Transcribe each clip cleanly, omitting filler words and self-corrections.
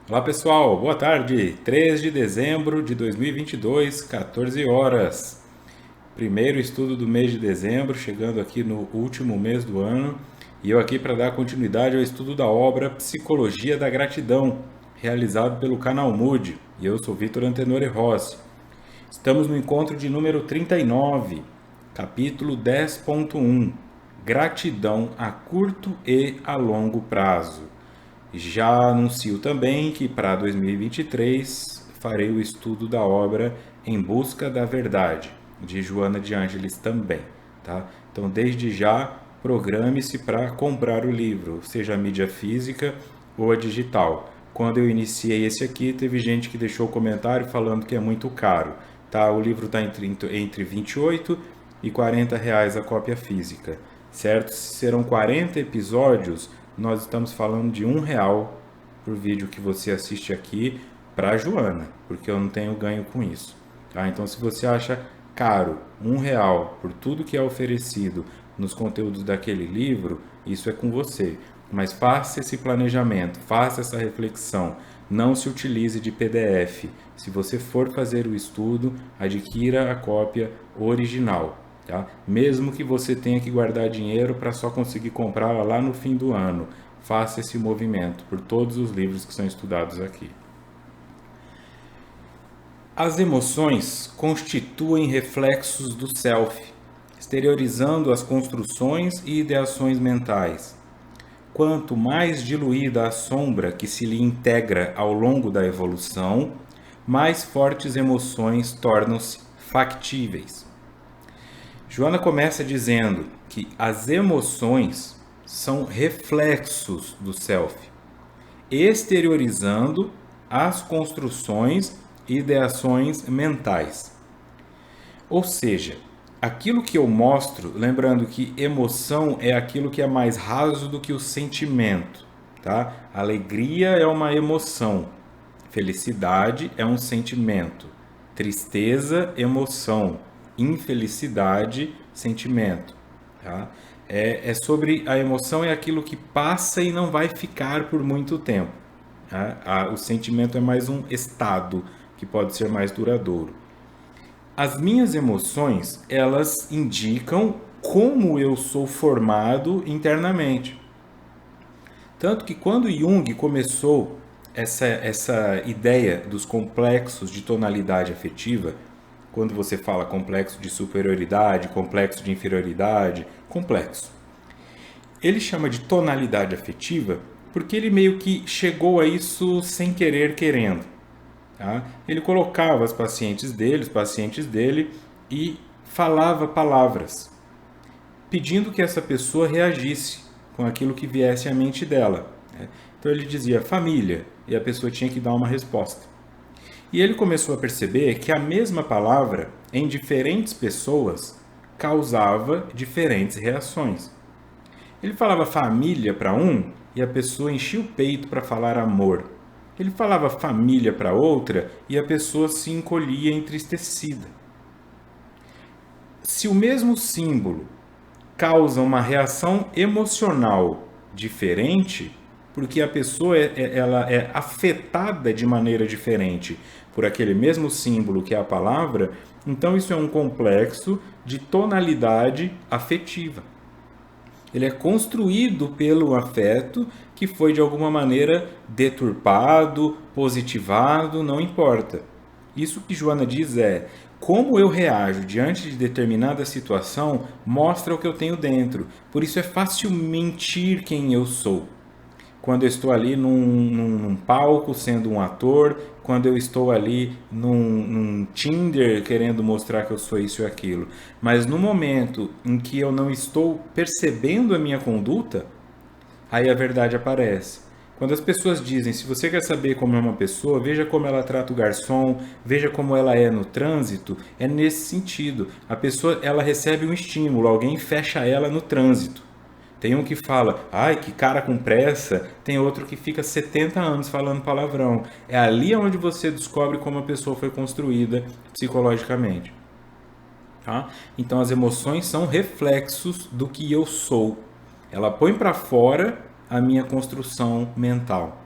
Olá pessoal, boa tarde. 3 de dezembro de 2022, 14 horas. Primeiro estudo do mês de dezembro, chegando aqui no último mês do ano. E eu aqui para dar continuidade ao estudo da obra Psicologia da Gratidão, realizado pelo canal Mood. E eu sou Vitor Antenori Rossi. Estamos no encontro de número 39, capítulo 10.1, Gratidão a curto e a longo prazo. Já anuncio também que para 2023 farei o estudo da obra Em Busca da Verdade, de Joana de Ângeles também. Tá? Então, desde já, programe-se para comprar o livro, seja a mídia física ou a digital. Quando eu iniciei esse aqui, teve gente que deixou comentário falando que é muito caro. Tá? O livro está entre 28 e R$ 40 a cópia física, certo? Serão 40 episódios, nós estamos falando de R$ 1 por vídeo que você assiste aqui para a Joana, porque eu não tenho ganho com isso. Tá? Então, se você acha caro R$ 1 por tudo que é oferecido nos conteúdos daquele livro, isso é com você. Mas faça esse planejamento, faça essa reflexão. Não se utilize de PDF. Se você for fazer o estudo, adquira a cópia original. Tá? Mesmo que você tenha que guardar dinheiro para só conseguir comprá-la lá no fim do ano, faça esse movimento por todos os livros que são estudados aqui. As emoções constituem reflexos do self, exteriorizando as construções e ideações mentais. Quanto mais diluída a sombra que se lhe integra ao longo da evolução, mais fortes emoções tornam-se factíveis. Joana começa dizendo que as emoções são reflexos do self, exteriorizando as construções e ideações mentais. Ou seja, aquilo que eu mostro, lembrando que emoção é aquilo que é mais raso do que o sentimento, tá? Alegria é uma emoção, felicidade é um sentimento, tristeza, emoção, infelicidade, sentimento, tá? É sobre a emoção, é aquilo que passa e não vai ficar por muito tempo. Tá? O sentimento é mais um estado que pode ser mais duradouro. As minhas emoções, elas indicam como eu sou formado internamente. Tanto que quando Jung começou essa ideia dos complexos de tonalidade afetiva, quando você fala complexo de superioridade, complexo de inferioridade, complexo, ele chama de tonalidade afetiva porque ele meio que chegou a isso sem querer, querendo. Tá? Ele colocava os pacientes dele e falava palavras, pedindo que essa pessoa reagisse com aquilo que viesse à mente dela. Né? Então ele dizia família e a pessoa tinha que dar uma resposta. E ele começou a perceber que a mesma palavra em diferentes pessoas causava diferentes reações. Ele falava família para um e a pessoa enchia o peito para falar amor. Ele falava família para outra e a pessoa se encolhia entristecida. Se o mesmo símbolo causa uma reação emocional diferente, porque a pessoa ela é afetada de maneira diferente por aquele mesmo símbolo que é a palavra, então isso é um complexo de tonalidade afetiva. Ele é construído pelo afeto que foi de alguma maneira deturpado, positivado, não importa. Isso que Joana diz é: como eu reajo diante de determinada situação mostra o que eu tenho dentro. Por isso é fácil mentir quem eu sou. Quando eu estou ali num palco sendo um ator, quando eu estou ali num Tinder querendo mostrar que eu sou isso e aquilo. Mas no momento em que eu não estou percebendo a minha conduta, aí a verdade aparece. Quando as pessoas dizem, se você quer saber como é uma pessoa, veja como ela trata o garçom, veja como ela é no trânsito, é nesse sentido. A pessoa, ela recebe um estímulo, alguém fecha ela no trânsito. Tem um que fala, ai, que cara com pressa. Tem outro que fica 70 anos falando palavrão. É ali onde você descobre como a pessoa foi construída psicologicamente. Tá? Então as emoções são reflexos do que eu sou. Ela põe para fora a minha construção mental.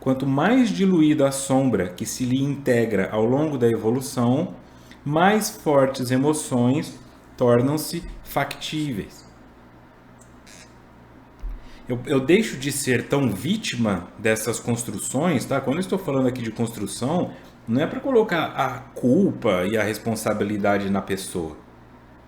Quanto mais diluída a sombra que se lhe integra ao longo da evolução, mais fortes emoções tornam-se factíveis. Eu deixo de ser tão vítima dessas construções, tá? Quando eu estou falando aqui de construção, não é para colocar a culpa e a responsabilidade na pessoa.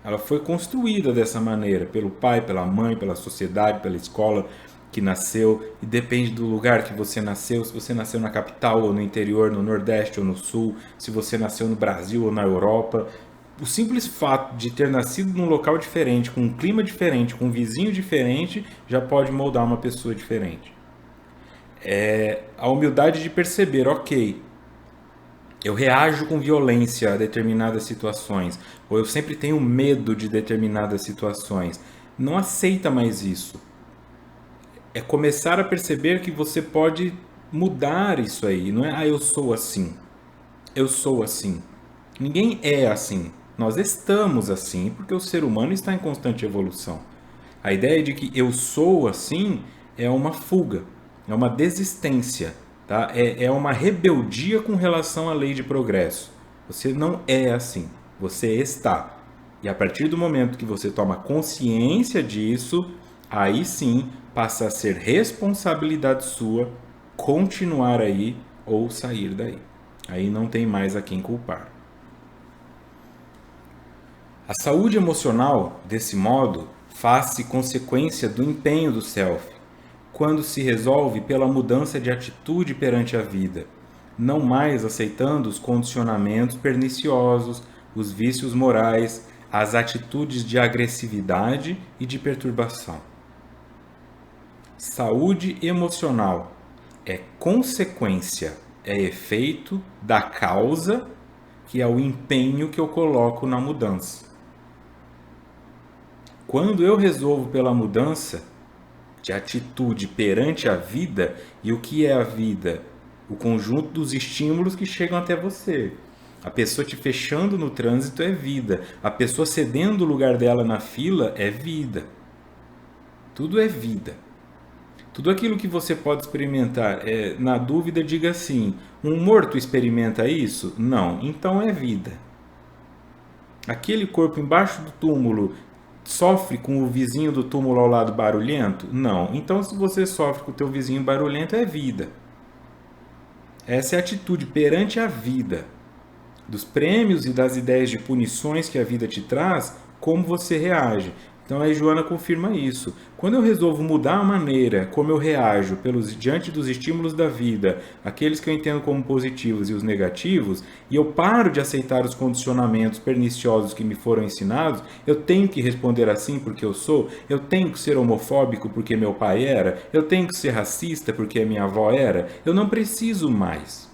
Ela foi construída dessa maneira, pelo pai, pela mãe, pela sociedade, pela escola que nasceu, e depende do lugar que você nasceu, se você nasceu na capital ou no interior, no Nordeste ou no Sul, se você nasceu no Brasil ou na Europa. O simples fato de ter nascido num local diferente, com um clima diferente, com um vizinho diferente, já pode moldar uma pessoa diferente. É a humildade de perceber, ok, eu reajo com violência a determinadas situações, ou eu sempre tenho medo de determinadas situações. Não aceita mais isso. É começar a perceber que você pode mudar isso aí. Não é, eu sou assim. Eu sou assim. Ninguém é assim. Nós estamos assim porque o ser humano está em constante evolução. A ideia de que eu sou assim é uma fuga, é uma desistência, tá? É uma rebeldia com relação à lei de progresso. Você não é assim, você está. E a partir do momento que você toma consciência disso, aí sim passa a ser responsabilidade sua continuar aí ou sair daí. Aí não tem mais a quem culpar. A saúde emocional, desse modo, faz-se consequência do empenho do self, quando se resolve pela mudança de atitude perante a vida, não mais aceitando os condicionamentos perniciosos, os vícios morais, as atitudes de agressividade e de perturbação. Saúde emocional é consequência, é efeito da causa, que é o empenho que eu coloco na mudança. Quando eu resolvo pela mudança de atitude perante a vida, e o que é a vida? O conjunto dos estímulos que chegam até você. A pessoa te fechando no trânsito é vida. A pessoa cedendo o lugar dela na fila é vida. Tudo é vida. Tudo aquilo que você pode experimentar, na dúvida, diga assim: um morto experimenta isso? Não, então é vida. Aquele corpo embaixo do túmulo sofre com o vizinho do túmulo ao lado barulhento? Não. Então, se você sofre com o teu vizinho barulhento, é vida. Essa é a atitude perante a vida. Dos prêmios e das ideias de punições que a vida te traz, como você reage. Então, aí Joana confirma isso. Quando eu resolvo mudar a maneira como eu reajo diante dos estímulos da vida, aqueles que eu entendo como positivos e os negativos, e eu paro de aceitar os condicionamentos perniciosos que me foram ensinados, eu tenho que responder assim porque eu sou, eu tenho que ser homofóbico porque meu pai era, eu tenho que ser racista porque minha avó era, eu não preciso mais.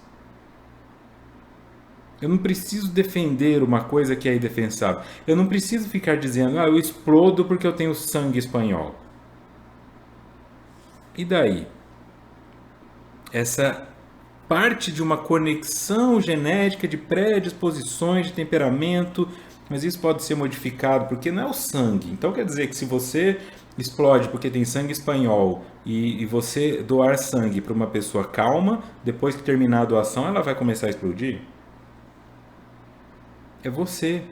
Eu não preciso defender uma coisa que é indefensável. Eu não preciso ficar dizendo, eu explodo porque eu tenho sangue espanhol. E daí? Essa parte de uma conexão genética de predisposições, de temperamento, mas isso pode ser modificado porque não é o sangue. Então quer dizer que se você explode porque tem sangue espanhol e você doar sangue para uma pessoa calma, depois que terminar a doação ela vai começar a explodir? É você.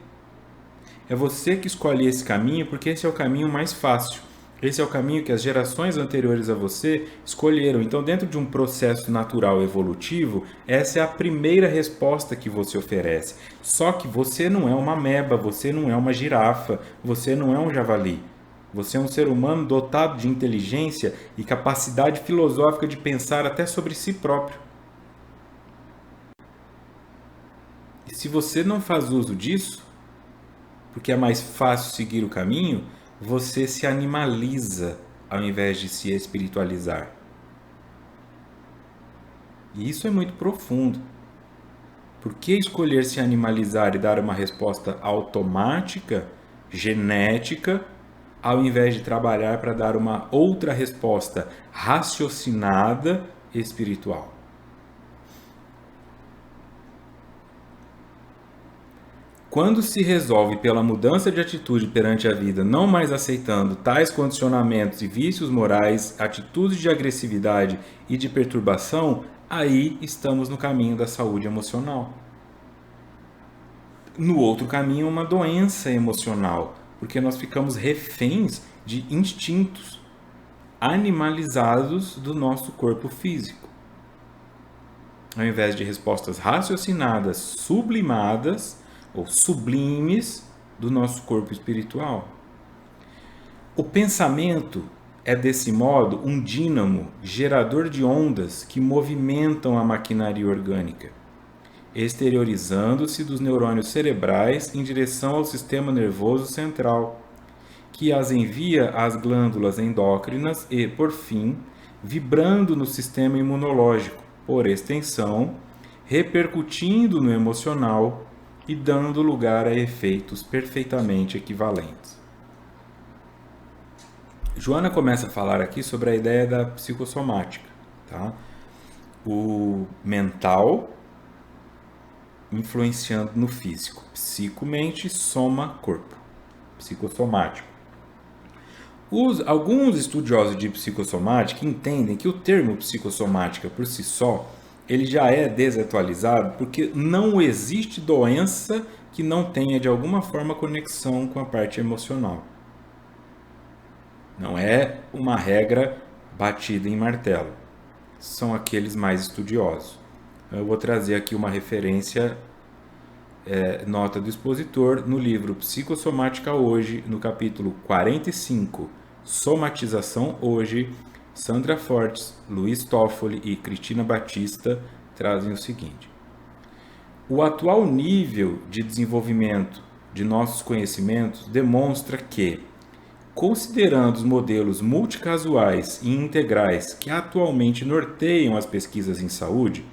É você que escolhe esse caminho porque esse é o caminho mais fácil. Esse é o caminho que as gerações anteriores a você escolheram. Então, dentro de um processo natural evolutivo, essa é a primeira resposta que você oferece. Só que você não é uma ameba, você não é uma girafa, você não é um javali. Você é um ser humano dotado de inteligência e capacidade filosófica de pensar até sobre si próprio. E se você não faz uso disso, porque é mais fácil seguir o caminho, você se animaliza ao invés de se espiritualizar. E isso é muito profundo. Por que escolher se animalizar e dar uma resposta automática, genética, ao invés de trabalhar para dar uma outra resposta raciocinada, espiritual? Quando se resolve pela mudança de atitude perante a vida, não mais aceitando tais condicionamentos e vícios morais, atitudes de agressividade e de perturbação, aí estamos no caminho da saúde emocional. No outro caminho, uma doença emocional, porque nós ficamos reféns de instintos animalizados do nosso corpo físico. Ao invés de respostas raciocinadas, sublimadas ou sublimes do nosso corpo espiritual. O pensamento é, desse modo, um dínamo gerador de ondas que movimentam a maquinaria orgânica, exteriorizando-se dos neurônios cerebrais em direção ao sistema nervoso central, que as envia às glândulas endócrinas e, por fim, vibrando no sistema imunológico, por extensão, repercutindo no emocional e dando lugar a efeitos perfeitamente equivalentes. Joana começa a falar aqui sobre a ideia da psicossomática, tá? O mental influenciando no físico. Psico-mente, soma-corpo. Psicossomático. Alguns estudiosos de psicossomática entendem que o termo psicossomática por si só ele já é desatualizado porque não existe doença que não tenha de alguma forma conexão com a parte emocional. Não é uma regra batida em martelo. São aqueles mais estudiosos. Eu vou trazer aqui uma referência, nota do expositor, no livro Psicossomática Hoje, no capítulo 45, Somatização Hoje, Sandra Fortes, Luiz Toffoli e Cristina Batista trazem o seguinte: o atual nível de desenvolvimento de nossos conhecimentos demonstra que, considerando os modelos multicasuais e integrais que atualmente norteiam as pesquisas em saúde,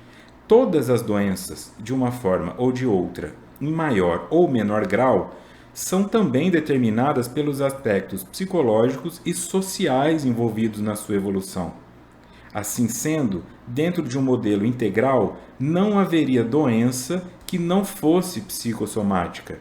todas as doenças, de uma forma ou de outra, em maior ou menor grau, são também determinadas pelos aspectos psicológicos e sociais envolvidos na sua evolução. Assim sendo, dentro de um modelo integral, não haveria doença que não fosse psicossomática.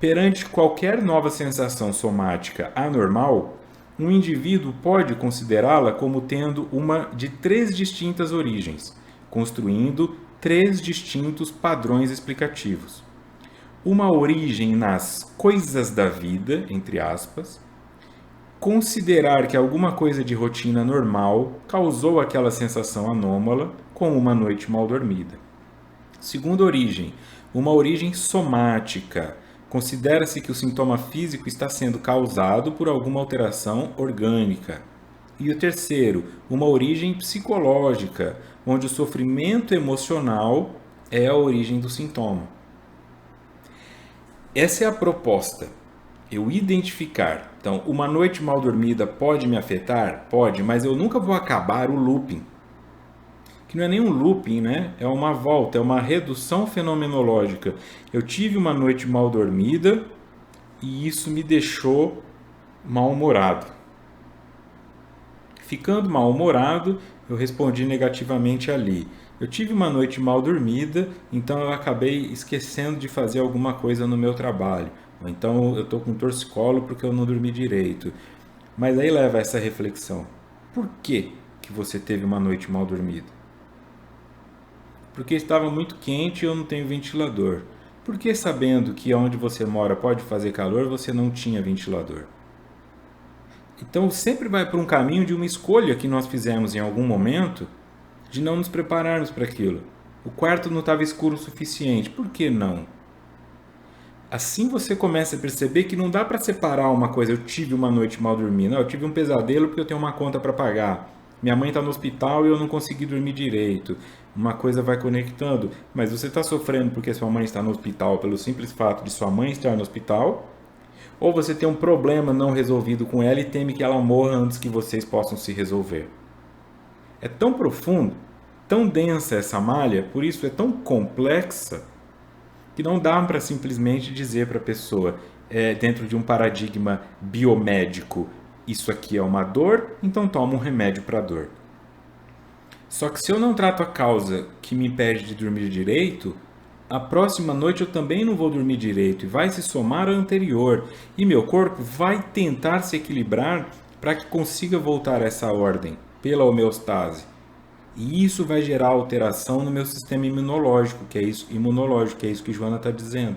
Perante qualquer nova sensação somática anormal, um indivíduo pode considerá-la como tendo uma de 3 distintas origens, construindo 3 distintos padrões explicativos. Uma origem nas coisas da vida, entre aspas, considerar que alguma coisa de rotina normal causou aquela sensação anômala, como uma noite mal dormida. Segunda origem, uma origem somática. Considera-se que o sintoma físico está sendo causado por alguma alteração orgânica. E o terceiro, uma origem psicológica, onde o sofrimento emocional é a origem do sintoma. Essa é a proposta. Eu identificar. Então, uma noite mal dormida pode me afetar? Pode, mas eu nunca vou acabar o looping. Que não é nem um looping, né? É uma volta, é uma redução fenomenológica. Eu tive uma noite mal dormida e isso me deixou mal-humorado. Ficando mal-humorado, eu respondi negativamente ali. Eu tive uma noite mal dormida, então eu acabei esquecendo de fazer alguma coisa no meu trabalho. Então eu estou com torcicolo porque eu não dormi direito. Mas aí leva essa reflexão. Por que você teve uma noite mal dormida? Porque estava muito quente e eu não tenho ventilador. Por que, sabendo que onde você mora pode fazer calor, você não tinha ventilador? Então sempre vai por um caminho de uma escolha que nós fizemos em algum momento de não nos prepararmos para aquilo. O quarto não estava escuro o suficiente. Por que não? Assim você começa a perceber que não dá para separar uma coisa. Eu tive uma noite mal dormida. Eu tive um pesadelo porque eu tenho uma conta para pagar. Minha mãe está no hospital e eu não consegui dormir direito. Uma coisa vai conectando. Mas você está sofrendo porque sua mãe está no hospital pelo simples fato de sua mãe estar no hospital? Ou você tem um problema não resolvido com ela e teme que ela morra antes que vocês possam se resolver? É tão profundo, tão densa essa malha, por isso é tão complexa, que não dá para simplesmente dizer para a pessoa, dentro de um paradigma biomédico, isso aqui é uma dor, então toma um remédio para a dor. Só que se eu não trato a causa que me impede de dormir direito, a próxima noite eu também não vou dormir direito e vai se somar à anterior. E meu corpo vai tentar se equilibrar para que consiga voltar a essa ordem, pela homeostase. E isso vai gerar alteração no meu sistema imunológico, que é isso que Joana está dizendo.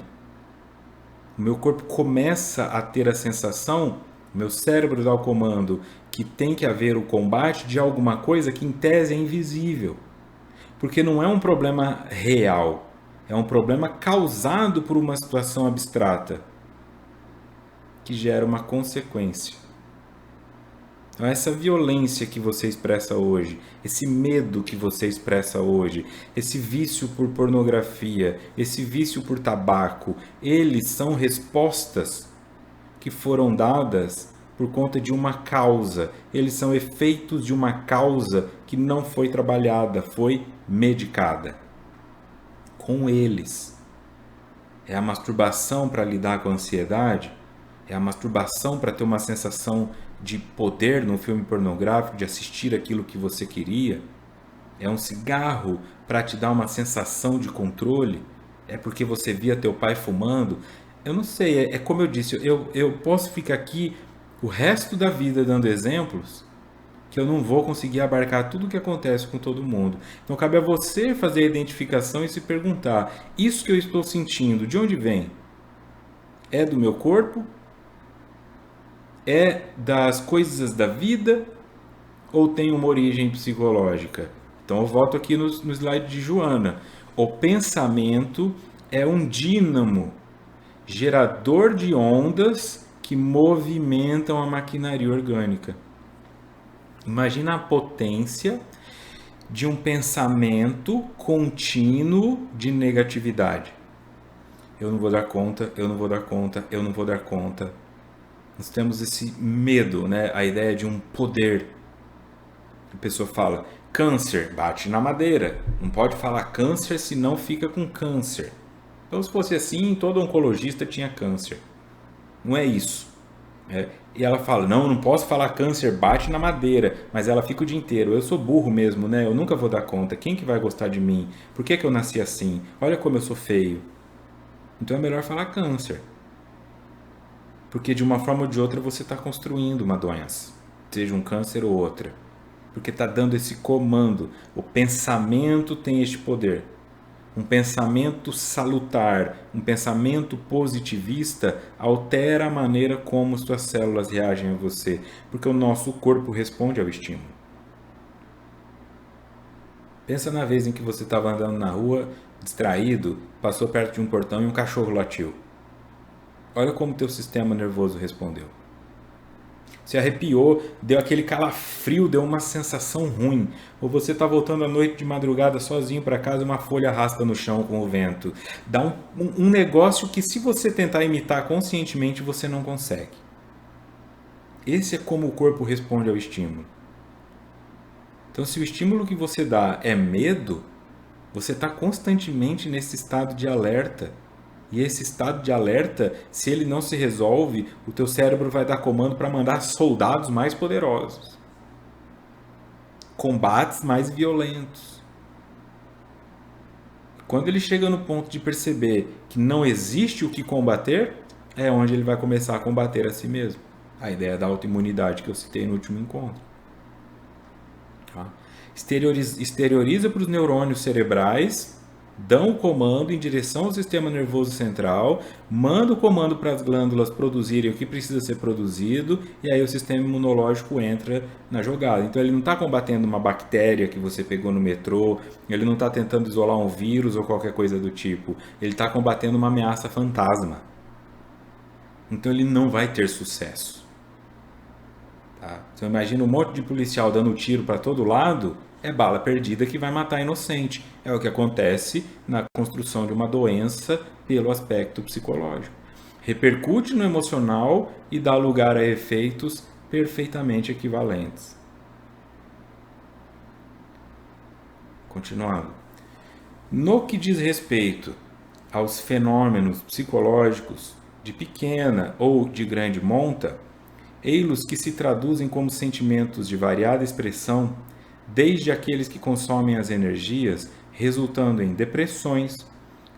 O meu corpo começa a ter a sensação, meu cérebro dá o comando que tem que haver o combate de alguma coisa que em tese é invisível. Porque não é um problema real, é um problema causado por uma situação abstrata que gera uma consequência. Então, essa violência que você expressa hoje, esse medo que você expressa hoje, esse vício por pornografia, esse vício por tabaco, eles são respostas que foram dadas por conta de uma causa. Eles são efeitos de uma causa que não foi trabalhada, foi medicada. Com eles. É a masturbação para lidar com a ansiedade? É a masturbação para ter uma sensação de poder no filme pornográfico, de assistir aquilo que você queria? É um cigarro para te dar uma sensação de controle? É porque você via teu pai fumando? Eu não sei, é como eu disse, eu posso ficar aqui o resto da vida dando exemplos que eu não vou conseguir abarcar tudo o que acontece com todo mundo. Então cabe a você fazer a identificação e se perguntar: isso que eu estou sentindo, de onde vem? É do meu corpo? É das coisas da vida? Ou tem uma origem psicológica? Então eu volto aqui no slide de Joana. O pensamento é um dínamo, gerador de ondas que movimentam a maquinaria orgânica. Imagina a potência de um pensamento contínuo de negatividade. Eu não vou dar conta, eu não vou dar conta, eu não vou dar conta. Nós temos esse medo, né? A ideia de um poder. A pessoa fala, câncer, bate na madeira. Não pode falar câncer, senão fica com câncer. Então, se fosse assim, todo oncologista tinha câncer. Não é isso. E ela fala, não posso falar câncer, bate na madeira. Mas ela fica o dia inteiro, eu sou burro mesmo, né? Eu nunca vou dar conta. Quem que vai gostar de mim? Por que eu nasci assim? Olha como eu sou feio. Então é melhor falar câncer. Porque de uma forma ou de outra você está construindo uma doença. Seja um câncer ou outra. Porque está dando esse comando. O pensamento tem este poder. Um pensamento salutar, um pensamento positivista altera a maneira como suas células reagem a você, porque o nosso corpo responde ao estímulo. Pensa na vez em que você estava andando na rua, distraído, passou perto de um portão e um cachorro latiu. Olha como teu sistema nervoso respondeu. Se arrepiou, deu aquele calafrio, deu uma sensação ruim. Ou você está voltando à noite de madrugada sozinho para casa e uma folha raspa no chão com o vento. Dá um negócio que se você tentar imitar conscientemente, você não consegue. Esse é como o corpo responde ao estímulo. Então, se o estímulo que você dá é medo, você está constantemente nesse estado de alerta. E esse estado de alerta, se ele não se resolve, o teu cérebro vai dar comando para mandar soldados mais poderosos. Combates mais violentos. Quando ele chega no ponto de perceber que não existe o que combater, é onde ele vai começar a combater a si mesmo. A ideia da autoimunidade que eu citei no último encontro. Tá? Exterioriza para os neurônios cerebrais, dão o comando em direção ao sistema nervoso central, manda o comando para as glândulas produzirem o que precisa ser produzido, e aí o sistema imunológico entra na jogada. Então ele não está combatendo uma bactéria que você pegou no metrô, ele não está tentando isolar um vírus ou qualquer coisa do tipo, ele está combatendo uma ameaça fantasma. Então ele não vai ter sucesso. Tá? Então imagina um monte de policial dando tiro para todo lado, é bala perdida que vai matar inocente. É o que acontece na construção de uma doença pelo aspecto psicológico. Repercute no emocional e dá lugar a efeitos perfeitamente equivalentes. Continuando. No que diz respeito aos fenômenos psicológicos de pequena ou de grande monta, ei-los que se traduzem como sentimentos de variada expressão, desde aqueles que consomem as energias, resultando em depressões,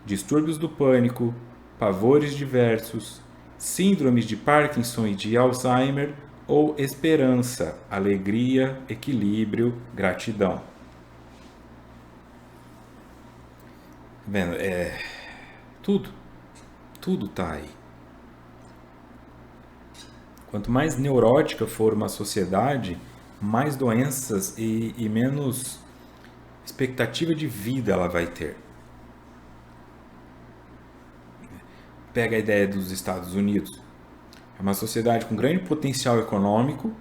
distúrbios do pânico, pavores diversos, síndromes de Parkinson e de Alzheimer, ou esperança, alegria, equilíbrio, gratidão. Vendo? Tudo, tudo tá aí. Quanto mais neurótica for uma sociedade, mais doenças e menos expectativa de vida ela vai ter. Pega a ideia dos Estados Unidos. É uma sociedade com grande potencial econômico,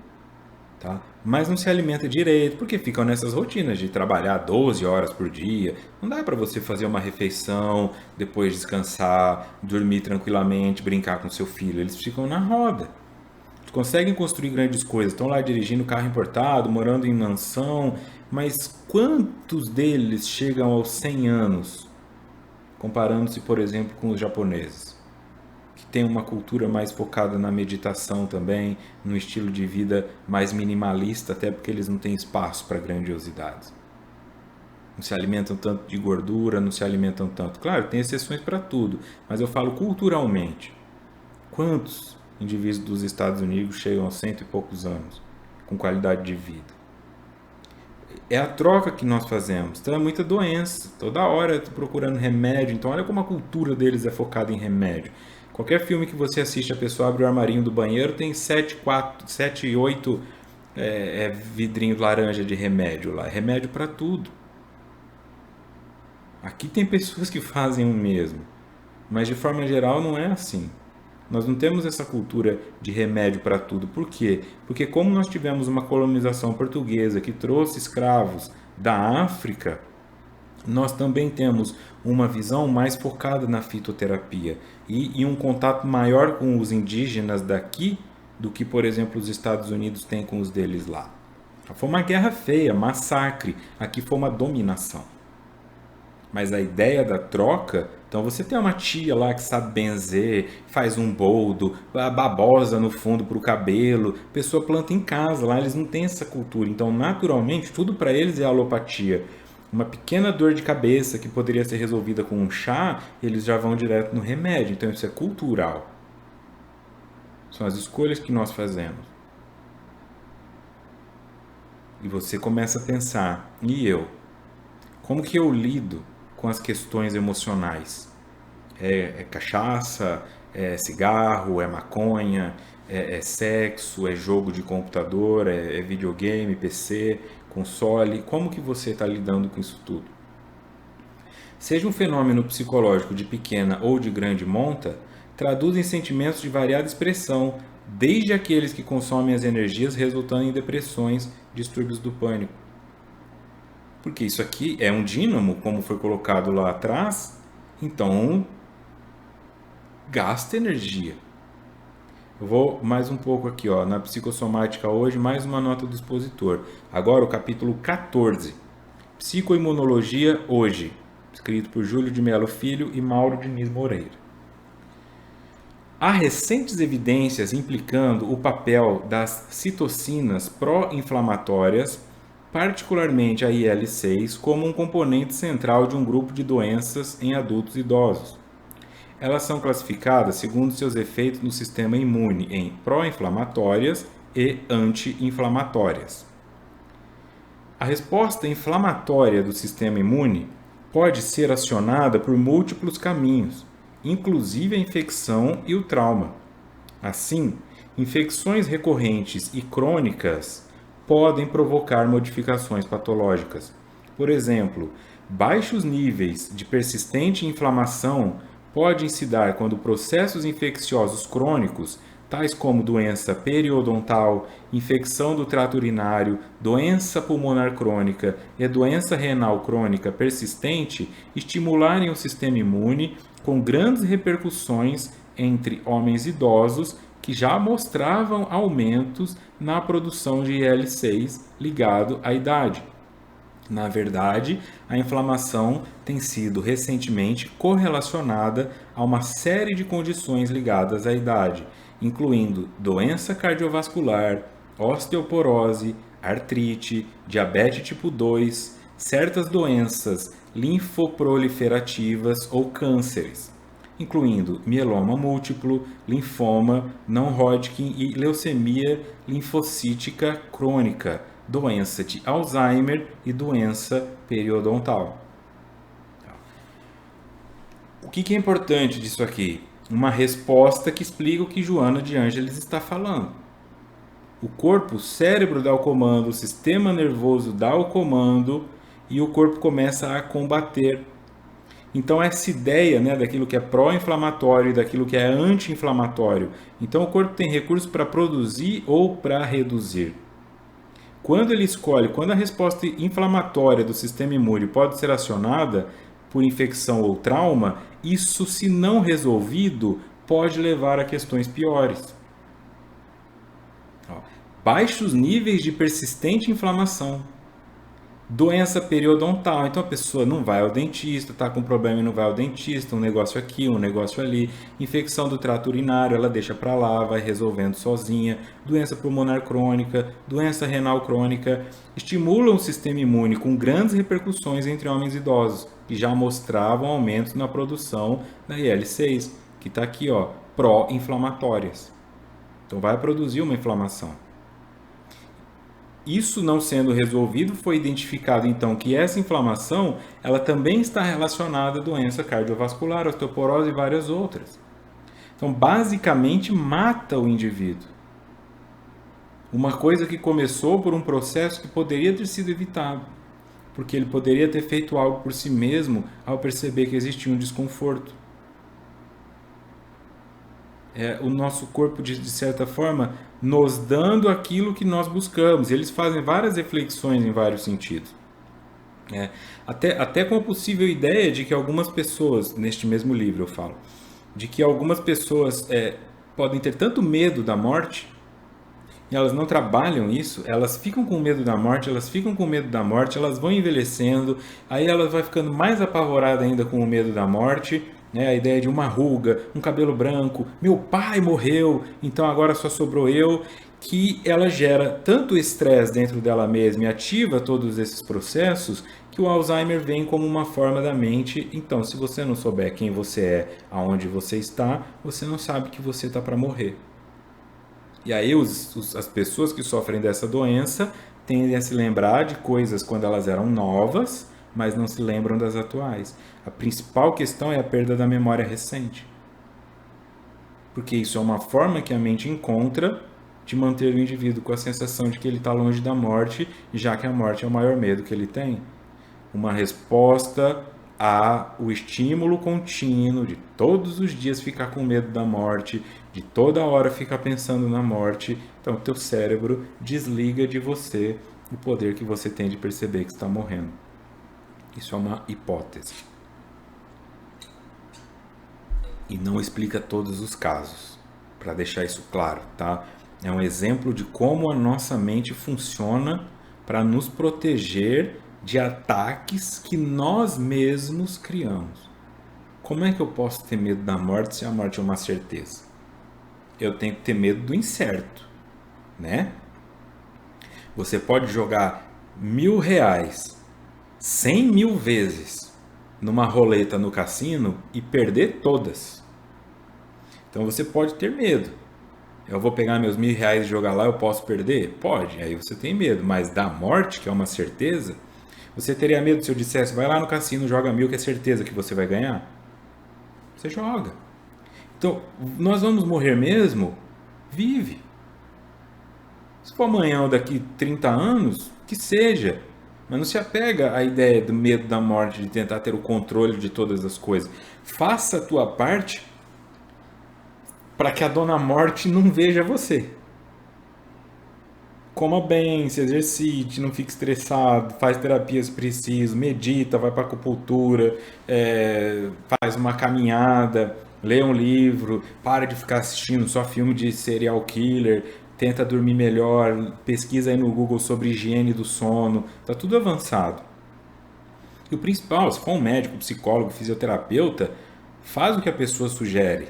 tá? Mas não se alimenta direito, porque ficam nessas rotinas de trabalhar 12 horas por dia. Não dá para você fazer uma refeição, depois descansar, dormir tranquilamente, brincar com seu filho. Eles ficam na roda. Conseguem construir grandes coisas, estão lá dirigindo carro importado, morando em mansão, mas quantos deles chegam aos 100 anos, comparando-se, por exemplo, com os japoneses, que têm uma cultura mais focada na meditação também, num estilo de vida mais minimalista, até porque eles não têm espaço para grandiosidades. Não se alimentam tanto de gordura, não se alimentam tanto. Claro, tem exceções para tudo, mas eu falo culturalmente. Quantos indivíduos dos Estados Unidos chegam a 100 e poucos anos com qualidade de vida? É a troca que nós fazemos. Então é muita doença. Toda hora eu tô procurando remédio. Então olha como a cultura deles é focada em remédio. Qualquer filme que você assiste, a pessoa abre o armarinho do banheiro, tem 7, 8 vidrinhos laranja de remédio lá. Remédio para tudo. Aqui tem pessoas que fazem o mesmo. Mas de forma geral não é assim. Nós não temos essa cultura de remédio para tudo. Por quê? Porque como nós tivemos uma colonização portuguesa que trouxe escravos da África, nós também temos uma visão mais focada na fitoterapia e um contato maior com os indígenas daqui do que, por exemplo, os Estados Unidos têm com os deles lá. Foi uma guerra feia, massacre. Aqui foi uma dominação. Mas a ideia da troca, então você tem uma tia lá que sabe benzer, faz um boldo, a babosa no fundo para o cabelo, a pessoa planta em casa, lá eles não têm essa cultura. Então, naturalmente, tudo para eles é alopatia. Uma pequena dor de cabeça que poderia ser resolvida com um chá, eles já vão direto no remédio. Então, isso é cultural. São as escolhas que nós fazemos. E você começa a pensar, e eu? Como que eu lido com as questões emocionais? É cachaça, é cigarro, é maconha, é sexo, é jogo de computador, é videogame, PC, console. Como que você está lidando com isso tudo? Seja um fenômeno psicológico de pequena ou de grande monta, traduzem sentimentos de variada expressão, desde aqueles que consomem as energias resultando em depressões, distúrbios do pânico. Porque isso aqui é um dínamo, como foi colocado lá atrás, então gasta energia. Eu vou mais um pouco aqui, ó, na psicossomática hoje, mais uma nota do expositor. Agora o capítulo 14, Psicoimunologia hoje, escrito por Júlio de Melo Filho e Mauro Diniz Moreira. Há recentes evidências implicando o papel das citocinas pró-inflamatórias, particularmente a IL-6, como um componente central de um grupo de doenças em adultos idosos. Elas são classificadas segundo seus efeitos no sistema imune em pró-inflamatórias e anti-inflamatórias. A resposta inflamatória do sistema imune pode ser acionada por múltiplos caminhos, inclusive a infecção e o trauma. Assim, infecções recorrentes e crônicas podem provocar modificações patológicas. Por exemplo, baixos níveis de persistente inflamação podem se dar quando processos infecciosos crônicos, tais como doença periodontal, infecção do trato urinário, doença pulmonar crônica e doença renal crônica persistente, estimularem o sistema imune com grandes repercussões entre homens idosos que já mostravam aumentos na produção de IL-6 ligado à idade. Na verdade, a inflamação tem sido recentemente correlacionada a uma série de condições ligadas à idade, incluindo doença cardiovascular, osteoporose, artrite, diabetes tipo 2, certas doenças linfoproliferativas ou cânceres, incluindo mieloma múltiplo, linfoma, não Hodgkin e leucemia linfocítica crônica, doença de Alzheimer e doença periodontal. O que é importante disso aqui? Uma resposta que explica o que Joana de Ângeles está falando. O corpo, o cérebro dá o comando, o sistema nervoso dá o comando e o corpo começa a combater. Então essa ideia, né, daquilo que é pró-inflamatório e daquilo que é anti-inflamatório. Então o corpo tem recursos para produzir ou para reduzir. Quando ele escolhe, quando a resposta inflamatória do sistema imune pode ser acionada por infecção ou trauma, isso, se não resolvido, pode levar a questões piores. Baixos níveis de persistente inflamação. Doença periodontal. Então a pessoa não vai ao dentista, está com problema e não vai ao dentista, um negócio aqui, um negócio ali. Infecção do trato urinário, ela deixa para lá, vai resolvendo sozinha. Doença pulmonar crônica, doença renal crônica. Estimulam o sistema imune com grandes repercussões entre homens idosos, que já mostravam aumentos na produção da IL-6, que está aqui, ó, pró-inflamatórias. Então vai produzir uma inflamação. Isso não sendo resolvido, foi identificado então que essa inflamação ela também está relacionada à doença cardiovascular, osteoporose e várias outras. Então, basicamente, mata o indivíduo. Uma coisa que começou por um processo que poderia ter sido evitado, porque ele poderia ter feito algo por si mesmo ao perceber que existia um desconforto. O nosso corpo, de certa forma, nos dando aquilo que nós buscamos. Eles fazem várias reflexões em vários sentidos. Até com a possível ideia de que algumas pessoas, neste mesmo livro eu falo, de que algumas pessoas podem ter tanto medo da morte, e elas não trabalham isso, elas ficam com medo da morte, elas vão envelhecendo, aí elas vão ficando mais apavoradas ainda com o medo da morte, a ideia de uma ruga, um cabelo branco, meu pai morreu, então agora só sobrou eu, que ela gera tanto estresse dentro dela mesma e ativa todos esses processos, que o Alzheimer vem como uma forma da mente. Então, se você não souber quem você é, aonde você está, você não sabe que você está para morrer. E aí as pessoas que sofrem dessa doença tendem a se lembrar de coisas quando elas eram novas, mas não se lembram das atuais. A principal questão é a perda da memória recente. Porque isso é uma forma que a mente encontra de manter o indivíduo com a sensação de que ele está longe da morte, já que a morte é o maior medo que ele tem. Uma resposta ao estímulo contínuo de todos os dias ficar com medo da morte, de toda hora ficar pensando na morte. Então, o teu cérebro desliga de você o poder que você tem de perceber que está morrendo. Isso é uma hipótese. E não explica todos os casos, para deixar isso claro, tá? É um exemplo de como a nossa mente funciona para nos proteger de ataques que nós mesmos criamos. Como é que eu posso ter medo da morte se a morte é uma certeza? Eu tenho que ter medo do incerto, né? Você pode jogar R$1.000 100.000 vezes numa roleta no cassino e perder todas. Então você pode ter medo. Eu vou pegar meus R$1.000 e jogar lá, eu posso perder? Pode, aí você tem medo. Mas da morte, que é uma certeza, você teria medo se eu dissesse, vai lá no cassino, joga 1.000 que é certeza que você vai ganhar? Você joga. Então, nós vamos morrer mesmo? Vive. Se for amanhã ou daqui 30 anos, que seja. Mas não se apega à ideia do medo da morte, de tentar ter o controle de todas as coisas. Faça a tua parte para que a dona morte não veja você. Coma bem, se exercite, não fique estressado, faz terapia se preciso, medita, vai para acupuntura, faz uma caminhada, lê um livro, para de ficar assistindo só filme de serial killer, tenta dormir melhor, pesquisa aí no Google sobre higiene do sono, tá tudo avançado. E o principal, se for um médico, psicólogo, fisioterapeuta, faz o que a pessoa sugere.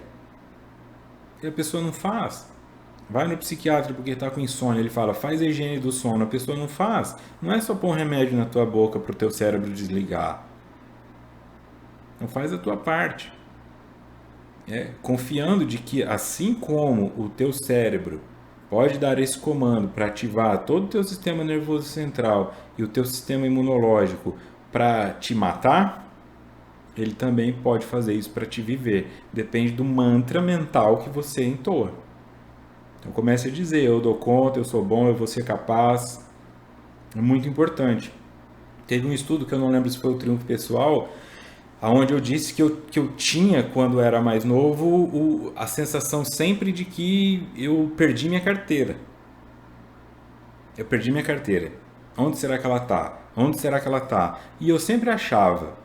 E a pessoa não faz. Vai no psiquiatra porque está com insônia, ele fala, faz a higiene do sono, a pessoa não faz. Não é só pôr um remédio na tua boca para o teu cérebro desligar. Não faz a tua parte. Confiando de que assim como o teu cérebro pode dar esse comando para ativar todo o teu sistema nervoso central e o teu sistema imunológico para te matar, ele também pode fazer isso para te viver. Depende do mantra mental que você entoa. Então comece a dizer, eu dou conta, eu sou bom, eu vou ser capaz. É muito importante. Teve um estudo que eu não lembro se foi o Triunfo Pessoal, onde eu disse que eu tinha, quando era mais novo, a sensação sempre de que eu perdi minha carteira. Eu perdi minha carteira. Onde será que ela está? Onde será que ela está? E eu sempre achava,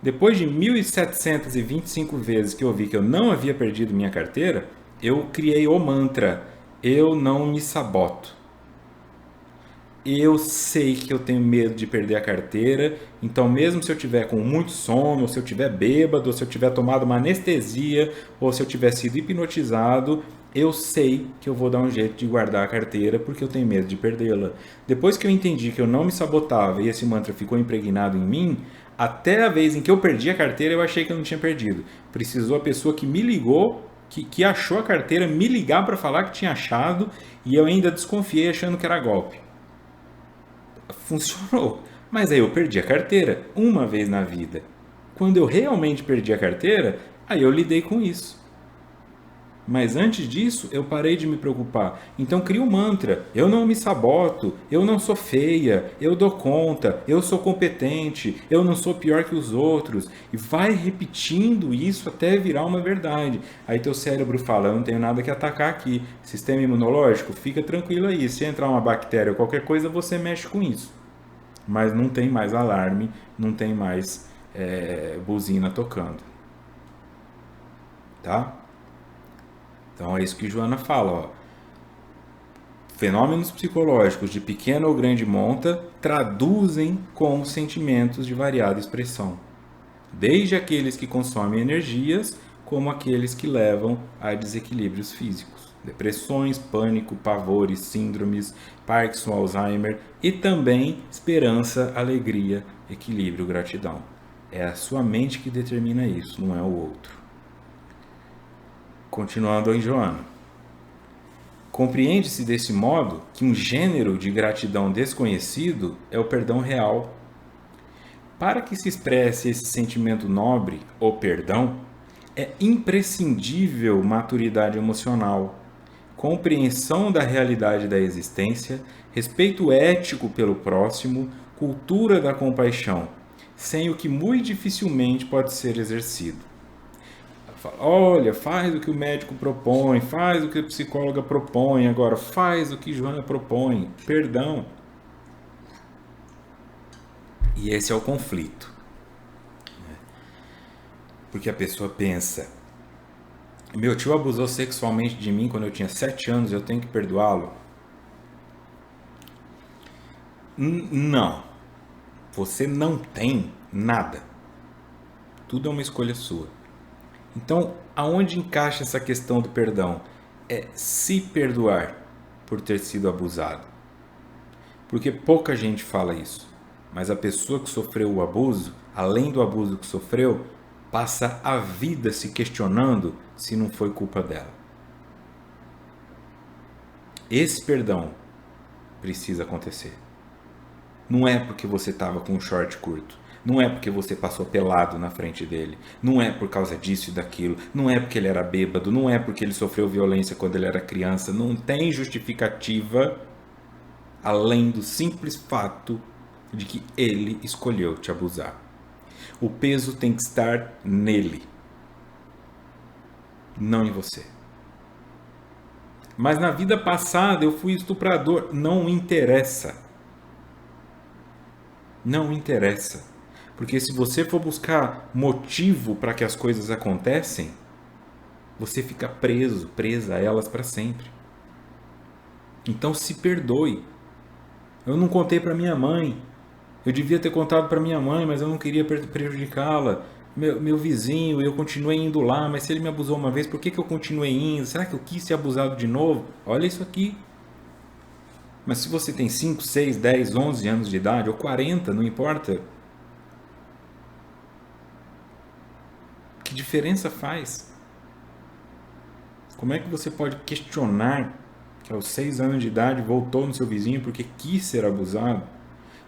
depois de 1.725 vezes que eu vi que eu não havia perdido minha carteira, eu criei o mantra: eu não me saboto. Eu sei que eu tenho medo de perder a carteira, então mesmo se eu tiver com muito sono, ou se eu tiver bêbado, ou se eu tiver tomado uma anestesia, ou se eu tiver sido hipnotizado, eu sei que eu vou dar um jeito de guardar a carteira porque eu tenho medo de perdê-la. Depois que eu entendi que eu não me sabotava e esse mantra ficou impregnado em mim, até a vez em que eu perdi a carteira eu achei que eu não tinha perdido. Precisou a pessoa que me ligou, que achou a carteira, me ligar para falar que tinha achado, e eu ainda desconfiei achando que era golpe. Funcionou. Mas aí eu perdi a carteira uma vez na vida. Quando eu realmente perdi a carteira, aí eu lidei com isso. Mas antes disso, eu parei de me preocupar. Então cria um mantra: eu não me saboto, eu não sou feia, eu dou conta, eu sou competente, eu não sou pior que os outros. E vai repetindo isso até virar uma verdade. Aí teu cérebro fala: eu não tenho nada que atacar aqui. Sistema imunológico, fica tranquilo aí. Se entrar uma bactéria ou qualquer coisa, você mexe com isso. Mas não tem mais alarme, não tem mais buzina tocando. Tá? Então é isso que Joana fala, ó. Fenômenos psicológicos de pequena ou grande monta traduzem como sentimentos de variada expressão, desde aqueles que consomem energias, como aqueles que levam a desequilíbrios físicos, depressões, pânico, pavores, síndromes, Parkinson, Alzheimer e também esperança, alegria, equilíbrio, gratidão. É a sua mente que determina isso, não é o outro. Continuando em Joana. Compreende-se desse modo que um gênero de gratidão desconhecido é o perdão real. Para que se expresse esse sentimento nobre, o perdão, é imprescindível maturidade emocional, compreensão da realidade da existência, respeito ético pelo próximo, cultura da compaixão, sem o que muito dificilmente pode ser exercido. Olha, faz o que o médico propõe, faz o que a psicóloga propõe, agora faz o que Joana propõe. Perdão. E esse é o conflito. Porque a pessoa pensa: meu tio abusou sexualmente de mim quando eu tinha 7 anos, eu tenho que perdoá-lo? Não. Você não tem nada. Tudo é uma escolha sua. Então, aonde encaixa essa questão do perdão? É se perdoar por ter sido abusado. Porque pouca gente fala isso. Mas a pessoa que sofreu o abuso, além do abuso que sofreu, passa a vida se questionando se não foi culpa dela. Esse perdão precisa acontecer. Não é porque você estava com um short curto. Não é porque você passou pelado na frente dele. Não é por causa disso e daquilo. Não é porque ele era bêbado. Não é porque ele sofreu violência quando ele era criança. Não tem justificativa além do simples fato de que ele escolheu te abusar. O peso tem que estar nele, não em você. Mas na vida passada eu fui estuprador. Não interessa. Não interessa. Porque se você for buscar motivo para que as coisas acontecem, você fica preso, presa a elas para sempre. Então se perdoe. Eu não contei para minha mãe. Eu devia ter contado para minha mãe, mas eu não queria prejudicá-la. Meu vizinho, eu continuei indo lá, mas se ele me abusou uma vez, por que eu continuei indo? Será que eu quis ser abusado de novo? Olha isso aqui. Mas se você tem 5, 6, 10, 11 anos de idade, ou 40, não importa. Que diferença faz? Como é que você pode questionar que aos 6 anos de idade voltou no seu vizinho porque quis ser abusado?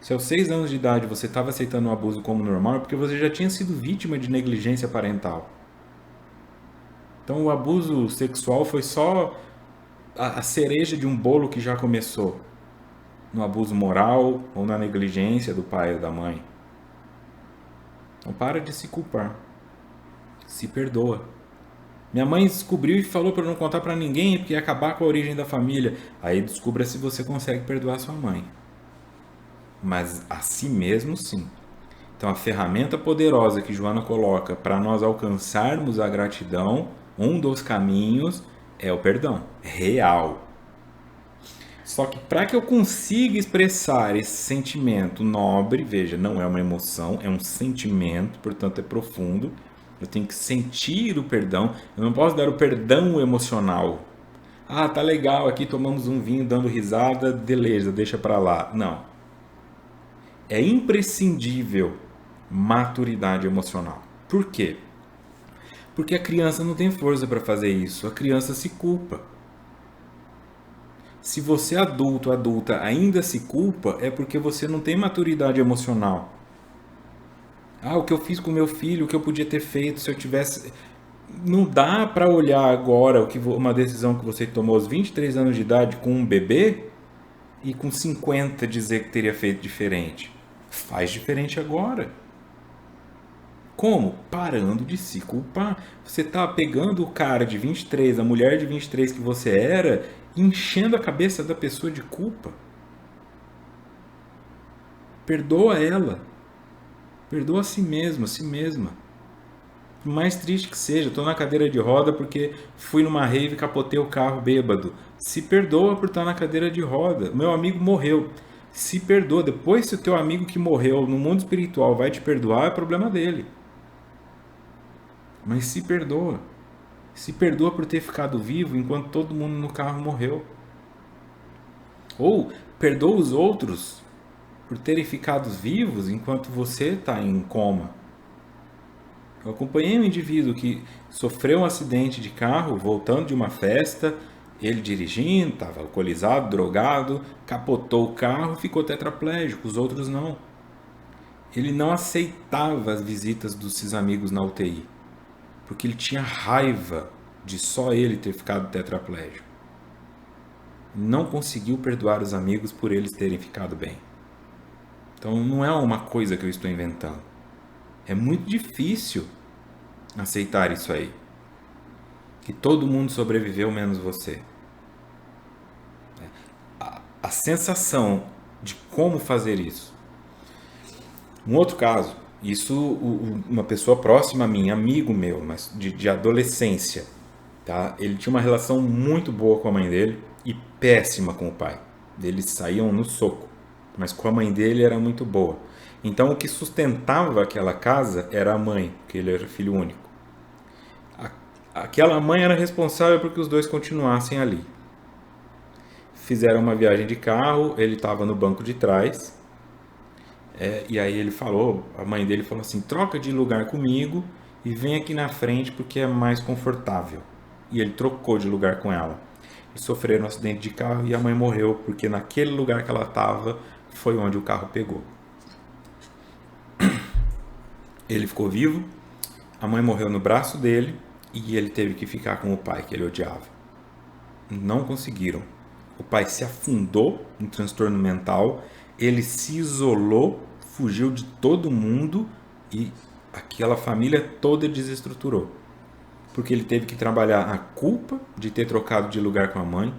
Se aos 6 anos de idade você estava aceitando o abuso como normal, é porque você já tinha sido vítima de negligência parental. Então o abuso sexual foi só a cereja de um bolo que já começou no abuso moral ou na negligência do pai ou da mãe. Então para de se culpar. Se perdoa. Minha mãe descobriu e falou para não contar para ninguém porque ia acabar com a origem da família. Aí descubra se você consegue perdoar sua mãe. Mas a si mesmo, sim. Então a ferramenta poderosa que Joana coloca para nós alcançarmos a gratidão, um dos caminhos é o perdão real. Só que para que eu consiga expressar esse sentimento nobre, veja, não é uma emoção, é um sentimento, portanto é profundo. Eu tenho que sentir o perdão. Eu não posso dar o perdão emocional. Ah, tá legal, aqui tomamos um vinho dando risada, beleza, deixa para lá. Não. É imprescindível maturidade emocional. Por quê? Porque a criança não tem força para fazer isso. A criança se culpa. Se você adulto, adulta, ainda se culpa, é porque você não tem maturidade emocional. Ah, o que eu fiz com meu filho, o que eu podia ter feito se eu tivesse... Não dá para olhar agora uma decisão que você tomou aos 23 anos de idade com um bebê e com 50 dizer que teria feito diferente. Faz diferente agora. Como? Parando de se culpar. Você tá pegando o cara de 23, a mulher de 23 que você era, e enchendo a cabeça da pessoa de culpa. Perdoa ela. Perdoa a si mesmo, a si mesma. Por mais triste que seja, estou na cadeira de roda porque fui numa rave e capotei o carro bêbado. Se perdoa por estar na cadeira de roda. Meu amigo morreu. Se perdoa. Depois, se o teu amigo que morreu no mundo espiritual vai te perdoar, é problema dele. Mas se perdoa. Se perdoa por ter ficado vivo enquanto todo mundo no carro morreu. Ou perdoa os outros por terem ficado vivos enquanto você está em coma. Eu acompanhei um indivíduo que sofreu um acidente de carro voltando de uma festa, ele dirigindo, estava alcoolizado, drogado, capotou o carro e ficou tetraplégico, os outros não. Ele não aceitava as visitas dos amigos na UTI, porque ele tinha raiva de só ele ter ficado tetraplégico. Não conseguiu perdoar os amigos por eles terem ficado bem. Então não é uma coisa que eu estou inventando. É muito difícil aceitar isso aí. Que todo mundo sobreviveu menos você. A sensação de como fazer isso. Um outro caso, isso uma pessoa próxima a mim, amigo meu, mas de adolescência. Tá? Ele tinha uma relação muito boa com a mãe dele e péssima com o pai. Eles saíam no soco, mas com a mãe dele era muito boa. Então o que sustentava aquela casa era a mãe, porque ele era filho único. Aquela mãe era responsável por que os dois continuassem ali. Fizeram uma viagem de carro, ele estava no banco de trás, e aí ele falou, a mãe dele falou assim, troca de lugar comigo e vem aqui na frente porque é mais confortável. E ele trocou de lugar com ela. Eles sofreram um acidente de carro e a mãe morreu porque naquele lugar que ela estava foi onde o carro pegou. Ele ficou vivo, a mãe morreu no braço dele e ele teve que ficar com o pai que ele odiava. Não conseguiram. O pai se afundou em transtorno mental, ele se isolou, fugiu de todo mundo e aquela família toda desestruturou. Porque ele teve que trabalhar a culpa de ter trocado de lugar com a mãe,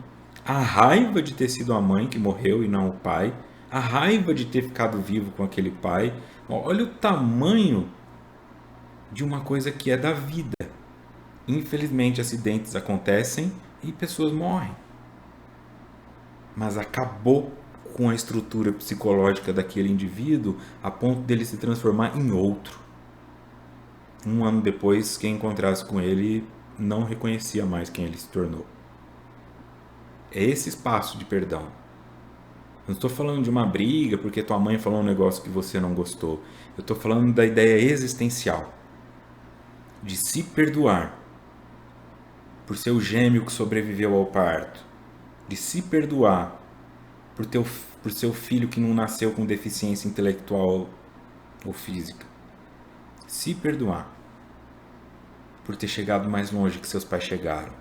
a raiva de ter sido a mãe que morreu e não o pai, a raiva de ter ficado vivo com aquele pai. Olha o tamanho de uma coisa que é da vida. Infelizmente, acidentes acontecem e pessoas morrem. Mas acabou com a estrutura psicológica daquele indivíduo a ponto dele se transformar em outro. Um ano depois, quem encontrasse com ele não reconhecia mais quem ele se tornou. É esse espaço de perdão. Não estou falando de uma briga porque tua mãe falou um negócio que você não gostou. Eu estou falando da ideia existencial. De se perdoar por ser o gêmeo que sobreviveu ao parto. De se perdoar por por seu filho que não nasceu com deficiência intelectual ou física. Se perdoar por ter chegado mais longe que seus pais chegaram.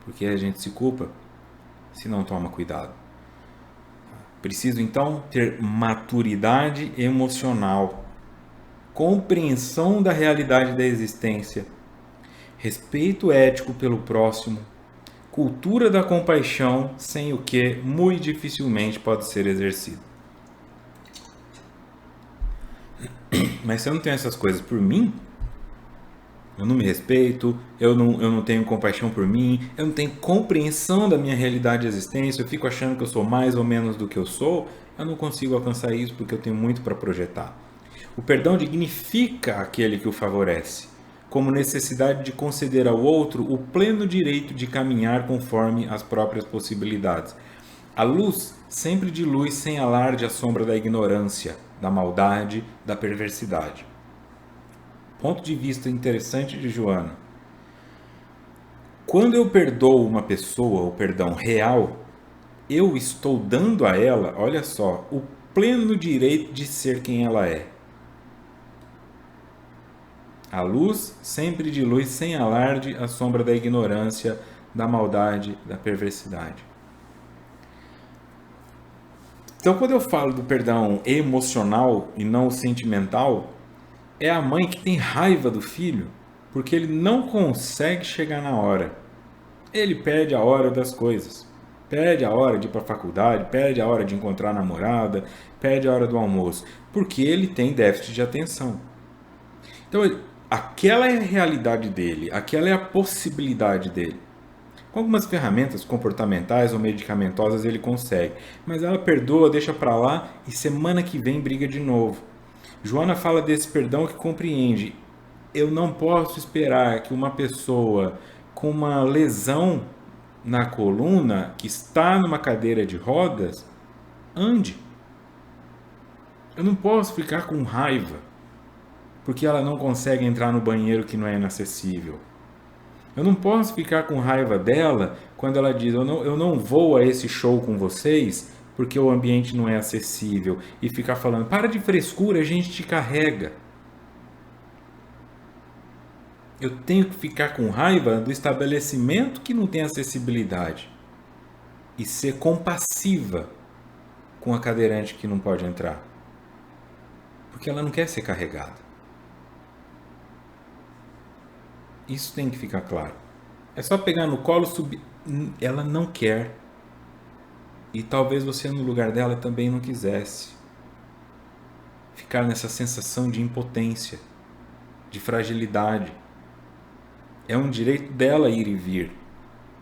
Porque a gente se culpa se não toma cuidado. Preciso então ter maturidade emocional, compreensão da realidade da existência, respeito ético pelo próximo, cultura da compaixão, sem o que muito dificilmente pode ser exercido. Mas se eu não tenho essas coisas por mim, eu não me respeito, eu não tenho compaixão por mim, eu não tenho compreensão da minha realidade de existência, eu fico achando que eu sou mais ou menos do que eu sou, eu não consigo alcançar isso porque eu tenho muito para projetar. O perdão dignifica aquele que o favorece, como necessidade de conceder ao outro o pleno direito de caminhar conforme as próprias possibilidades. A luz sempre dilui sem alarde a sombra da ignorância, da maldade, da perversidade. Ponto de vista interessante de Joana. Quando eu perdoo uma pessoa, o perdão real, eu estou dando a ela, olha só, o pleno direito de ser quem ela é. A luz sempre dilui sem alarde a sombra da ignorância, da maldade, da perversidade. Então, quando eu falo do perdão emocional e não sentimental, é a mãe que tem raiva do filho porque ele não consegue chegar na hora. Ele perde a hora das coisas. Perde a hora de ir para a faculdade, perde a hora de encontrar a namorada, perde a hora do almoço, porque ele tem déficit de atenção. Então, aquela é a realidade dele, aquela é a possibilidade dele. Com algumas ferramentas comportamentais ou medicamentosas ele consegue, mas ela perdoa, deixa para lá e semana que vem briga de novo. Joana fala desse perdão que compreende. Eu não posso esperar que uma pessoa com uma lesão na coluna, que está numa cadeira de rodas, ande. Eu não posso ficar com raiva porque ela não consegue entrar no banheiro que não é inacessível. Eu não posso ficar com raiva dela quando ela diz: eu não vou a esse show com vocês porque o ambiente não é acessível, e ficar falando: para de frescura, a gente te carrega. Eu tenho que ficar com raiva do estabelecimento que não tem acessibilidade e ser compassiva com a cadeirante que não pode entrar, porque ela não quer ser carregada. Isso tem que ficar claro. É só pegar no colo, subir. Ela não quer. E talvez você no lugar dela também não quisesse. Ficar nessa sensação de impotência, de fragilidade. É um direito dela ir e vir.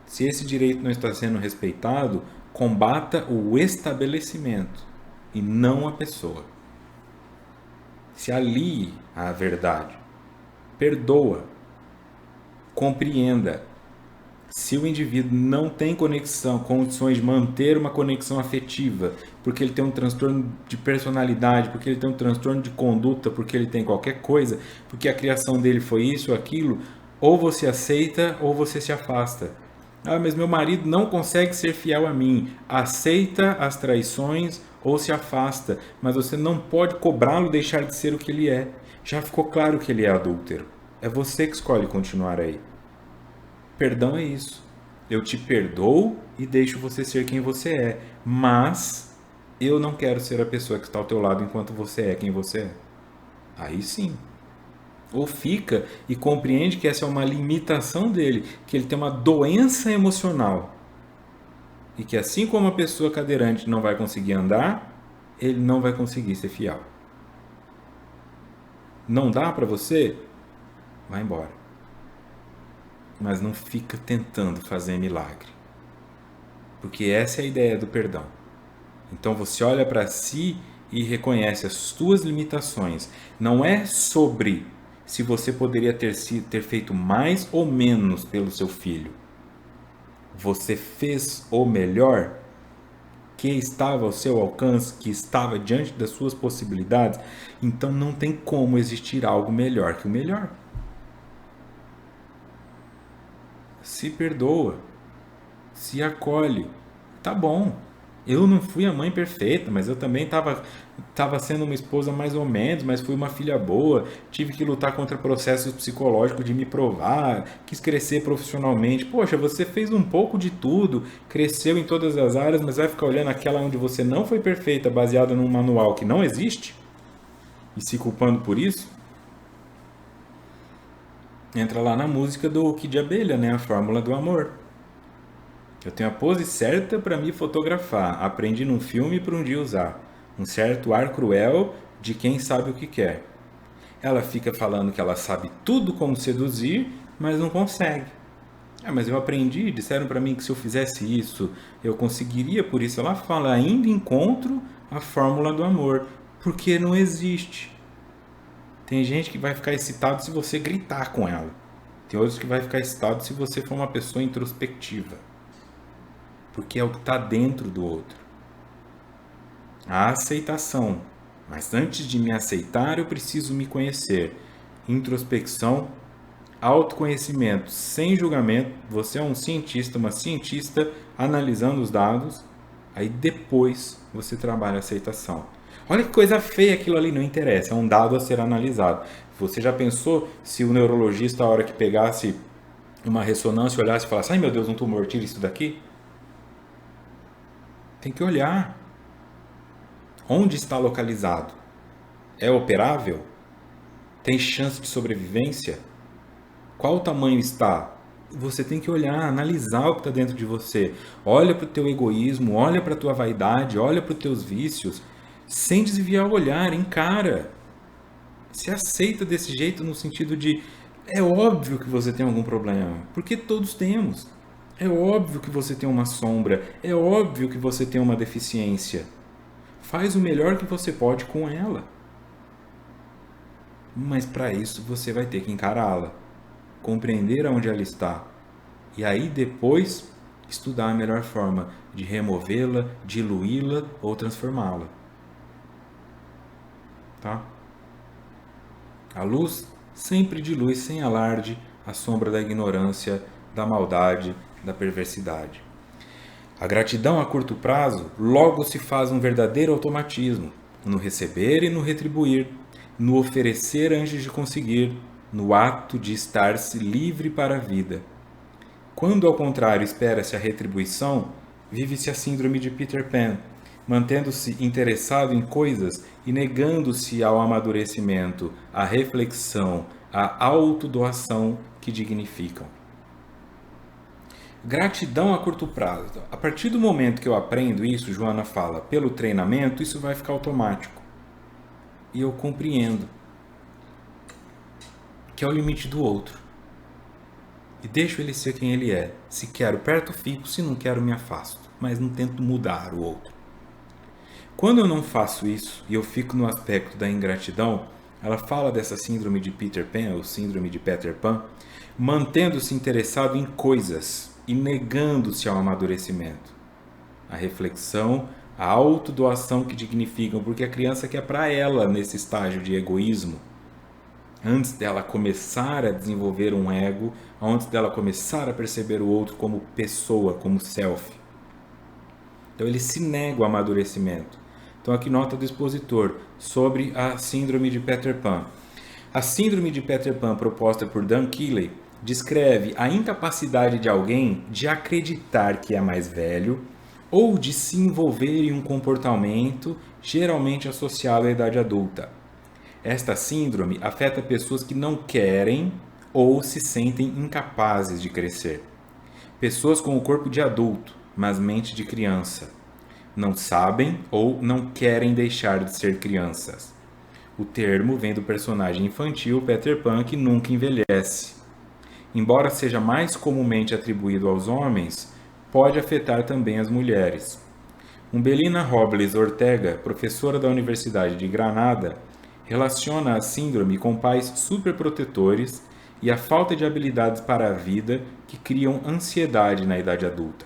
Se esse direito não está sendo respeitado, combata o estabelecimento e não a pessoa. Se alie à verdade. Perdoa. Compreenda. Se o indivíduo não tem condições de manter uma conexão afetiva, porque ele tem um transtorno de personalidade, porque ele tem um transtorno de conduta, porque ele tem qualquer coisa, porque a criação dele foi isso ou aquilo, ou você aceita ou você se afasta. Ah, mas meu marido não consegue ser fiel a mim. Aceita as traições ou se afasta, mas você não pode cobrá-lo deixar de ser o que ele é. Já ficou claro que ele é adúltero. É você que escolhe continuar aí. Perdão é isso. Eu te perdoo e deixo você ser quem você é. Mas eu não quero ser a pessoa que está ao teu lado enquanto você é quem você é. Aí sim. Ou fica e compreende que essa é uma limitação dele, que ele tem uma doença emocional. E que assim como a pessoa cadeirante não vai conseguir andar, ele não vai conseguir ser fiel. Não dá para você? Vai embora. Mas não fica tentando fazer milagre. Porque essa é a ideia do perdão. Então você olha para si e reconhece as suas limitações. Não é sobre se você poderia ter feito mais ou menos pelo seu filho. Você fez o melhor que estava ao seu alcance, que estava diante das suas possibilidades. Então não tem como existir algo melhor que o melhor. Se perdoa, se acolhe, tá bom. Eu não fui a mãe perfeita, mas eu também tava sendo uma esposa mais ou menos, mas fui uma filha boa. Tive que lutar contra processos psicológicos de me provar, quis crescer profissionalmente. Poxa, você fez um pouco de tudo, cresceu em todas as áreas, mas vai ficar olhando aquela onde você não foi perfeita, baseada num manual que não existe, e se culpando por isso? Entra lá na música do Kid de Abelha, né? A Fórmula do Amor. Eu tenho a pose certa para me fotografar. Aprendi num filme para um dia usar. Um certo ar cruel de quem sabe o que quer. Ela fica falando que ela sabe tudo como seduzir, mas não consegue. Ah, mas eu aprendi, disseram para mim que se eu fizesse isso, eu conseguiria, por isso ela fala, ainda encontro a fórmula do amor, porque não existe. Tem gente que vai ficar excitado se você gritar com ela. Tem outros que vai ficar excitado se você for uma pessoa introspectiva, porque é o que está dentro do outro. A aceitação. Mas antes de me aceitar, eu preciso me conhecer. Introspecção, autoconhecimento, sem julgamento. Você é um cientista, uma cientista analisando os dados. Aí depois você trabalha a aceitação. Olha que coisa feia aquilo ali, não interessa, é um dado a ser analisado. Você já pensou se o neurologista, a hora que pegasse uma ressonância, olhasse e falasse: ai meu Deus, um tumor, tira isso daqui? Tem que olhar. Onde está localizado? É operável? Tem chance de sobrevivência? Qual o tamanho está? Você tem que olhar, analisar o que está dentro de você. Olha para o teu egoísmo, olha para a tua vaidade, olha para os teus vícios, sem desviar o olhar, encara. Se aceita desse jeito no sentido de é óbvio que você tem algum problema, porque todos temos. É óbvio que você tem uma sombra, é óbvio que você tem uma deficiência. Faz o melhor que você pode com ela. Mas para isso você vai ter que encará-la, compreender aonde ela está e aí depois estudar a melhor forma de removê-la, diluí-la ou transformá-la. Tá? A luz sempre dilui sem alarde a sombra da ignorância, da maldade, da perversidade. A gratidão a curto prazo logo se faz um verdadeiro automatismo, no receber e no retribuir, no oferecer antes de conseguir, no ato de estar-se livre para a vida. Quando, ao contrário, espera-se a retribuição, vive-se a síndrome de Peter Pan, mantendo-se interessado em coisas e negando-se ao amadurecimento, à reflexão, à autodoação que dignificam. Gratidão a curto prazo. A partir do momento que eu aprendo isso, Joana fala, pelo treinamento, isso vai ficar automático. E eu compreendo que é o limite do outro. E deixo ele ser quem ele é. Se quero, perto fico, se não quero, me afasto. Mas não tento mudar o outro. Quando eu não faço isso e eu fico no aspecto da ingratidão, ela fala dessa síndrome de Peter Pan, ou síndrome de Peter Pan, mantendo-se interessado em coisas e negando-se ao amadurecimento. A reflexão, a autodoação que dignificam, porque a criança quer para ela nesse estágio de egoísmo, antes dela começar a desenvolver um ego, antes dela começar a perceber o outro como pessoa, como self. Então ele se nega ao amadurecimento. Então aqui nota do expositor sobre a síndrome de Peter Pan. A síndrome de Peter Pan proposta por Dan Keeley descreve a incapacidade de alguém de acreditar que é mais velho ou de se envolver em um comportamento geralmente associado à idade adulta. Esta síndrome afeta pessoas que não querem ou se sentem incapazes de crescer. Pessoas com o corpo de adulto, mas mente de criança. Não sabem ou não querem deixar de ser crianças. O termo vem do personagem infantil Peter Pan que nunca envelhece. Embora seja mais comumente atribuído aos homens, pode afetar também as mulheres. Umbelina Robles Ortega, professora da Universidade de Granada, relaciona a síndrome com pais superprotetores e a falta de habilidades para a vida que criam ansiedade na idade adulta.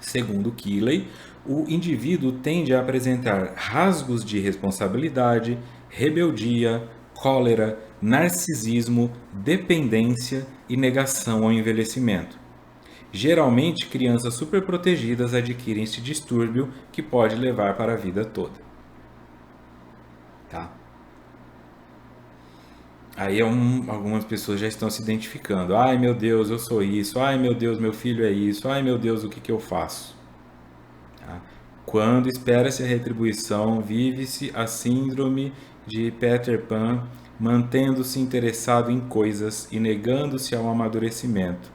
Segundo Keeley, o indivíduo tende a apresentar rasgos de responsabilidade, rebeldia, cólera, narcisismo, dependência e negação ao envelhecimento. Geralmente, crianças superprotegidas adquirem este distúrbio que pode levar para a vida toda. Tá? Aí algumas pessoas já estão se identificando. Ai meu Deus, eu sou isso. Ai meu Deus, meu filho é isso. Ai meu Deus, o que eu faço? Tá? Quando espera-se a retribuição, vive-se a síndrome de Peter Pan, mantendo-se interessado em coisas e negando-se ao amadurecimento,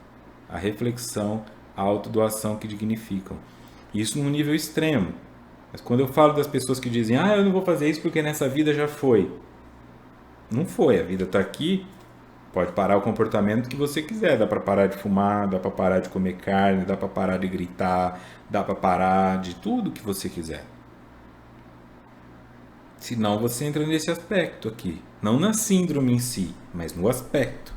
a reflexão, a autodoação que dignificam. Isso num nível extremo. Mas quando eu falo das pessoas que dizem, eu não vou fazer isso porque nessa vida já foi. Não foi, a vida está aqui, pode parar o comportamento que você quiser. Dá para parar de fumar, dá para parar de comer carne, dá para parar de gritar, dá para parar de tudo que você quiser. Senão você entra nesse aspecto aqui. Não na síndrome em si, mas no aspecto.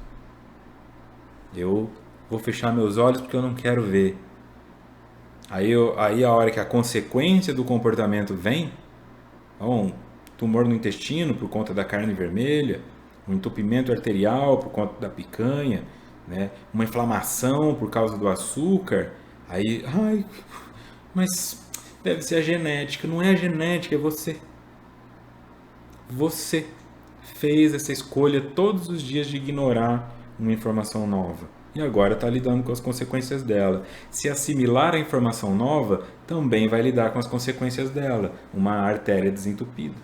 Eu vou fechar meus olhos porque eu não quero ver. Aí a hora que a consequência do comportamento vem, um tumor no intestino por conta da carne vermelha, um entupimento arterial por conta da picanha, né? Uma inflamação por causa do açúcar, aí, mas deve ser a genética. Não é a genética, é você. Você fez essa escolha todos os dias de ignorar uma informação nova. E agora está lidando com as consequências dela. Se assimilar a informação nova, também vai lidar com as consequências dela. Uma artéria desentupida.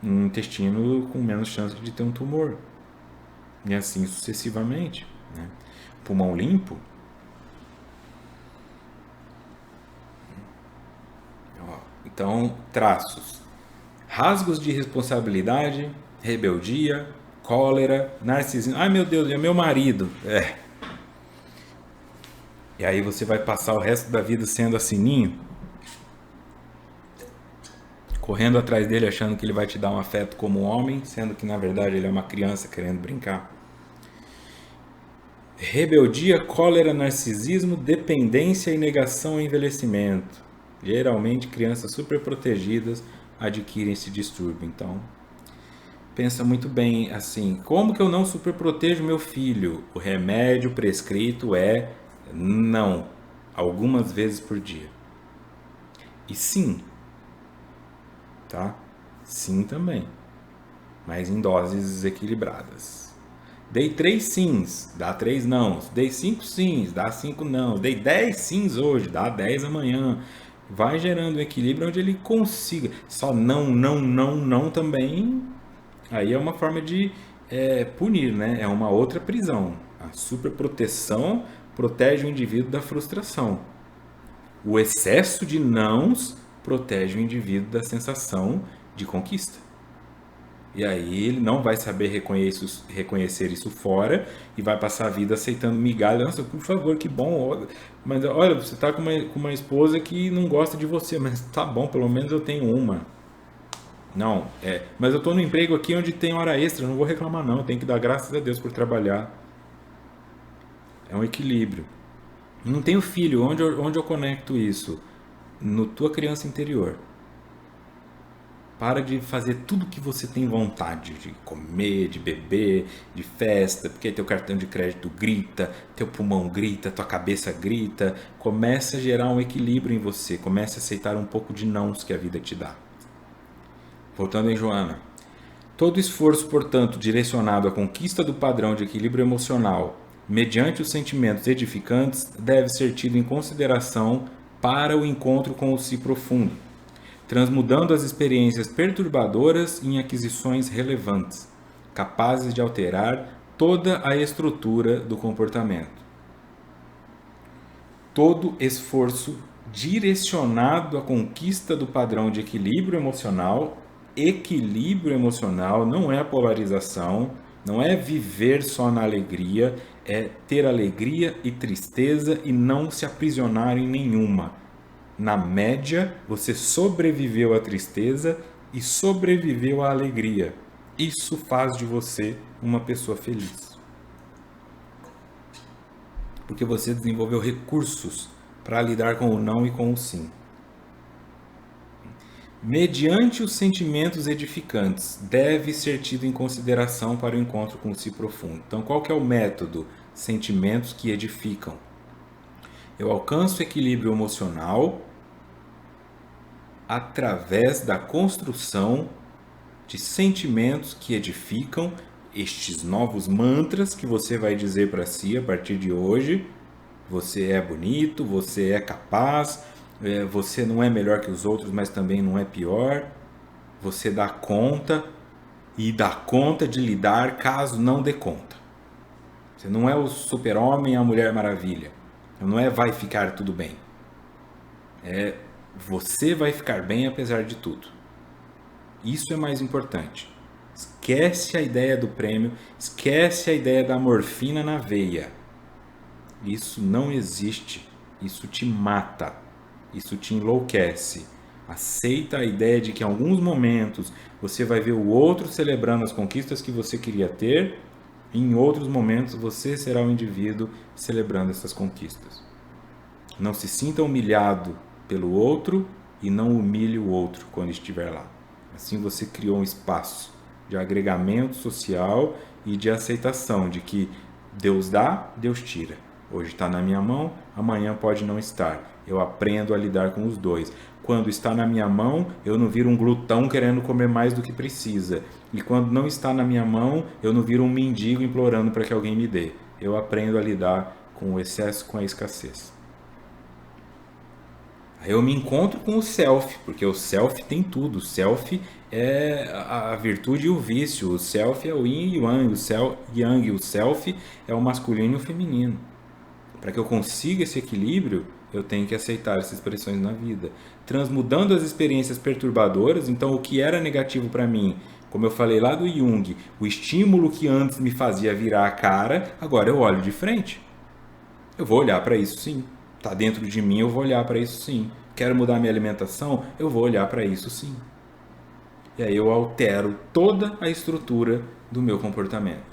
Um intestino com menos chance de ter um tumor. E assim sucessivamente. Né? Pulmão limpo. Então, traços. Rasgos de responsabilidade, rebeldia, cólera, narcisismo. Ai meu Deus, é meu marido. E aí você vai passar o resto da vida sendo assininho, correndo atrás dele achando que ele vai te dar um afeto como homem, sendo que na verdade ele é uma criança querendo brincar. Rebeldia, cólera, narcisismo, dependência e negação ao envelhecimento. Geralmente crianças super protegidas adquirem esse distúrbio. Então, pensa muito bem assim, como que eu não superprotejo meu filho? O remédio prescrito é não, algumas vezes por dia. E sim, tá? Sim também, mas em doses equilibradas. Dei 3 sims, dá 3 nãos. Dei 5 sims, dá 5 nãos. Dei 10 sims hoje, dá 10 amanhã. Vai gerando um equilíbrio onde ele consiga. Só não também. Aí é uma forma de punir, né? É uma outra prisão. A superproteção protege o indivíduo da frustração. O excesso de nãos protege o indivíduo da sensação de conquista. E aí ele não vai saber reconhecer isso fora e vai passar a vida aceitando migalhas. Nossa, por favor, que bom. Mas olha, você está com uma esposa que não gosta de você, mas tá bom, pelo menos eu tenho uma. Não, mas eu estou no emprego aqui onde tem hora extra, não vou reclamar não, tenho que dar graças a Deus por trabalhar. É um equilíbrio. Não tenho filho, onde eu conecto isso? No tua criança interior. Para de fazer tudo que você tem vontade de comer, de beber, de festa, porque teu cartão de crédito grita, teu pulmão grita, tua cabeça grita. Começa a gerar um equilíbrio em você, começa a aceitar um pouco de nãos que a vida te dá. Voltando em Joana. Todo esforço, portanto, direcionado à conquista do padrão de equilíbrio emocional, mediante os sentimentos edificantes, deve ser tido em consideração para o encontro com o si profundo, transmudando as experiências perturbadoras em aquisições relevantes, capazes de alterar toda a estrutura do comportamento. Todo esforço direcionado à conquista do padrão de equilíbrio emocional não é polarização, não é viver só na alegria, é ter alegria e tristeza e não se aprisionar em nenhuma. Na média, você sobreviveu à tristeza e sobreviveu à alegria. Isso faz de você uma pessoa feliz. Porque você desenvolveu recursos para lidar com o não e com o sim. Mediante os sentimentos edificantes, deve ser tido em consideração para o encontro com o si profundo. Então, qual que é o método? Sentimentos que edificam. Eu alcanço equilíbrio emocional através da construção de sentimentos que edificam estes novos mantras que você vai dizer para si a partir de hoje. Você é bonito, você é capaz, você não é melhor que os outros, mas também não é pior. Você dá conta e dá conta de lidar caso não dê conta. Você não é o super-homem, a Mulher Maravilha. Não é vai ficar tudo bem. É você vai ficar bem apesar de tudo. Isso é mais importante. Esquece a ideia do prêmio, esquece a ideia da morfina na veia. Isso não existe. Isso te mata. Isso te enlouquece. Aceita a ideia de que em alguns momentos você vai ver o outro celebrando as conquistas que você queria ter, e em outros momentos você será o indivíduo celebrando essas conquistas. Não se sinta humilhado pelo outro e não humilhe o outro quando estiver lá. Assim você criou um espaço de agregamento social e de aceitação de que Deus dá, Deus tira. Hoje está na minha mão, amanhã pode não estar. Eu aprendo a lidar com os dois. Quando está na minha mão, eu não viro um glutão querendo comer mais do que precisa. E quando não está na minha mão, eu não viro um mendigo implorando para que alguém me dê. Eu aprendo a lidar com o excesso, com a escassez. Aí eu me encontro com o self, porque o self tem tudo. O self é a virtude e o vício. O self é o yin e o yang. O self é o masculino e o feminino. Para que eu consiga esse equilíbrio, eu tenho que aceitar essas expressões na vida. Transmudando as experiências perturbadoras, então o que era negativo para mim, como eu falei lá do Jung, o estímulo que antes me fazia virar a cara, agora eu olho de frente. Eu vou olhar para isso sim. Está dentro de mim, eu vou olhar para isso sim. Quero mudar minha alimentação, eu vou olhar para isso sim. E aí eu altero toda a estrutura do meu comportamento.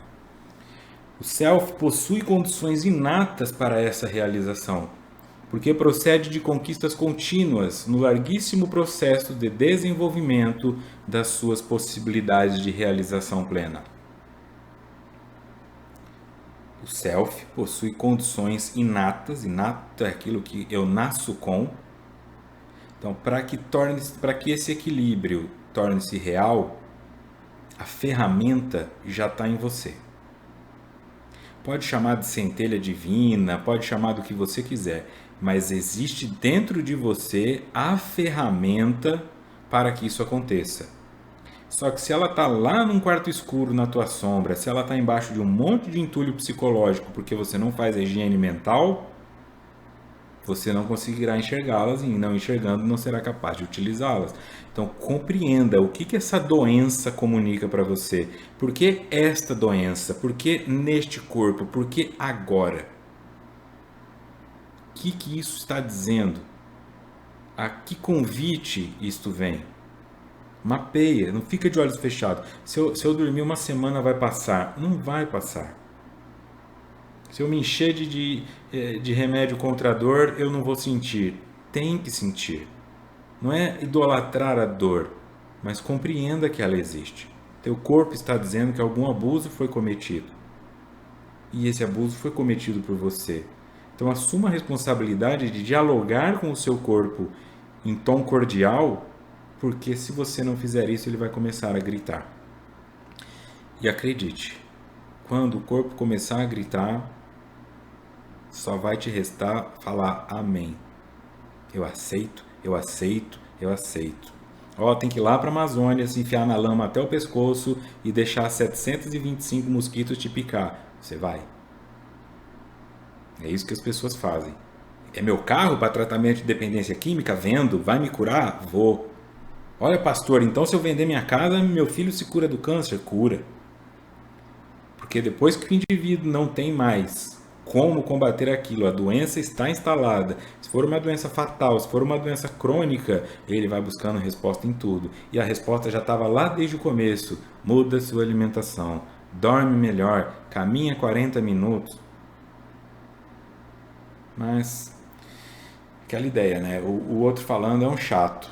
O self possui condições inatas para essa realização, porque procede de conquistas contínuas no larguíssimo processo de desenvolvimento das suas possibilidades de realização plena. O self possui condições inatas, inato é aquilo que eu nasço com. Então, para que esse equilíbrio torne-se real, a ferramenta já está em você. Pode chamar de centelha divina, pode chamar do que você quiser, mas existe dentro de você a ferramenta para que isso aconteça. Só que se ela está lá num quarto escuro na tua sombra, se ela está embaixo de um monte de entulho psicológico porque você não faz a higiene mental, você não conseguirá enxergá-las e não enxergando não será capaz de utilizá-las. Então compreenda o que essa doença comunica para você. Por que esta doença? Por que neste corpo? Por que agora? O que isso está dizendo? A que convite isto vem? Mapeia, não fica de olhos fechados. Se eu dormir uma semana vai passar. Não vai passar. Se eu me encher de remédio contra a dor, eu não vou sentir. Tem que sentir. Não é idolatrar a dor, mas compreenda que ela existe. Teu corpo está dizendo que algum abuso foi cometido. E esse abuso foi cometido por você. Então assuma a responsabilidade de dialogar com o seu corpo em tom cordial, porque se você não fizer isso, ele vai começar a gritar. E acredite, quando o corpo começar a gritar, só vai te restar falar amém. Eu aceito, eu aceito, eu aceito. Ó, tem que ir lá para a Amazônia, se enfiar na lama até o pescoço e deixar 725 mosquitos te picar. Você vai. É isso que as pessoas fazem. É meu carro para tratamento de dependência química? Vendo. Vai me curar? Vou. Olha, pastor, então se eu vender minha casa, meu filho se cura do câncer? Cura. Porque depois que o indivíduo não tem mais como combater aquilo, a doença está instalada. Se for uma doença fatal, se for uma doença crônica, ele vai buscando resposta em tudo. E a resposta já estava lá desde o começo. Muda sua alimentação, dorme melhor, caminha 40 minutos. Mas, aquela ideia, né? O outro falando é um chato.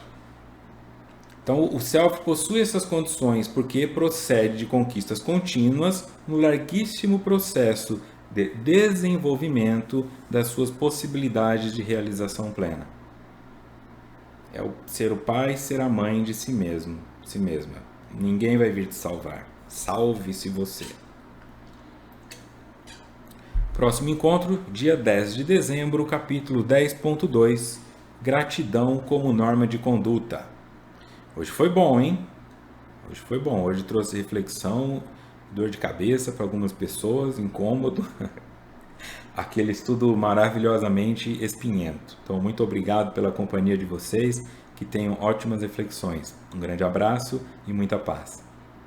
Então, o self possui essas condições porque procede de conquistas contínuas no larguíssimo processo de desenvolvimento das suas possibilidades de realização plena. É o ser o pai, ser a mãe de si mesmo, si mesma. Ninguém vai vir te salvar. Salve-se você. Próximo encontro, dia 10 de dezembro, capítulo 10.2, gratidão como norma de conduta. Hoje foi bom, hein? Hoje foi bom. Hoje trouxe reflexão, dor de cabeça para algumas pessoas, incômodo. Aquele estudo maravilhosamente espinhento. Então, muito obrigado pela companhia de vocês. Que tenham ótimas reflexões. Um grande abraço e muita paz.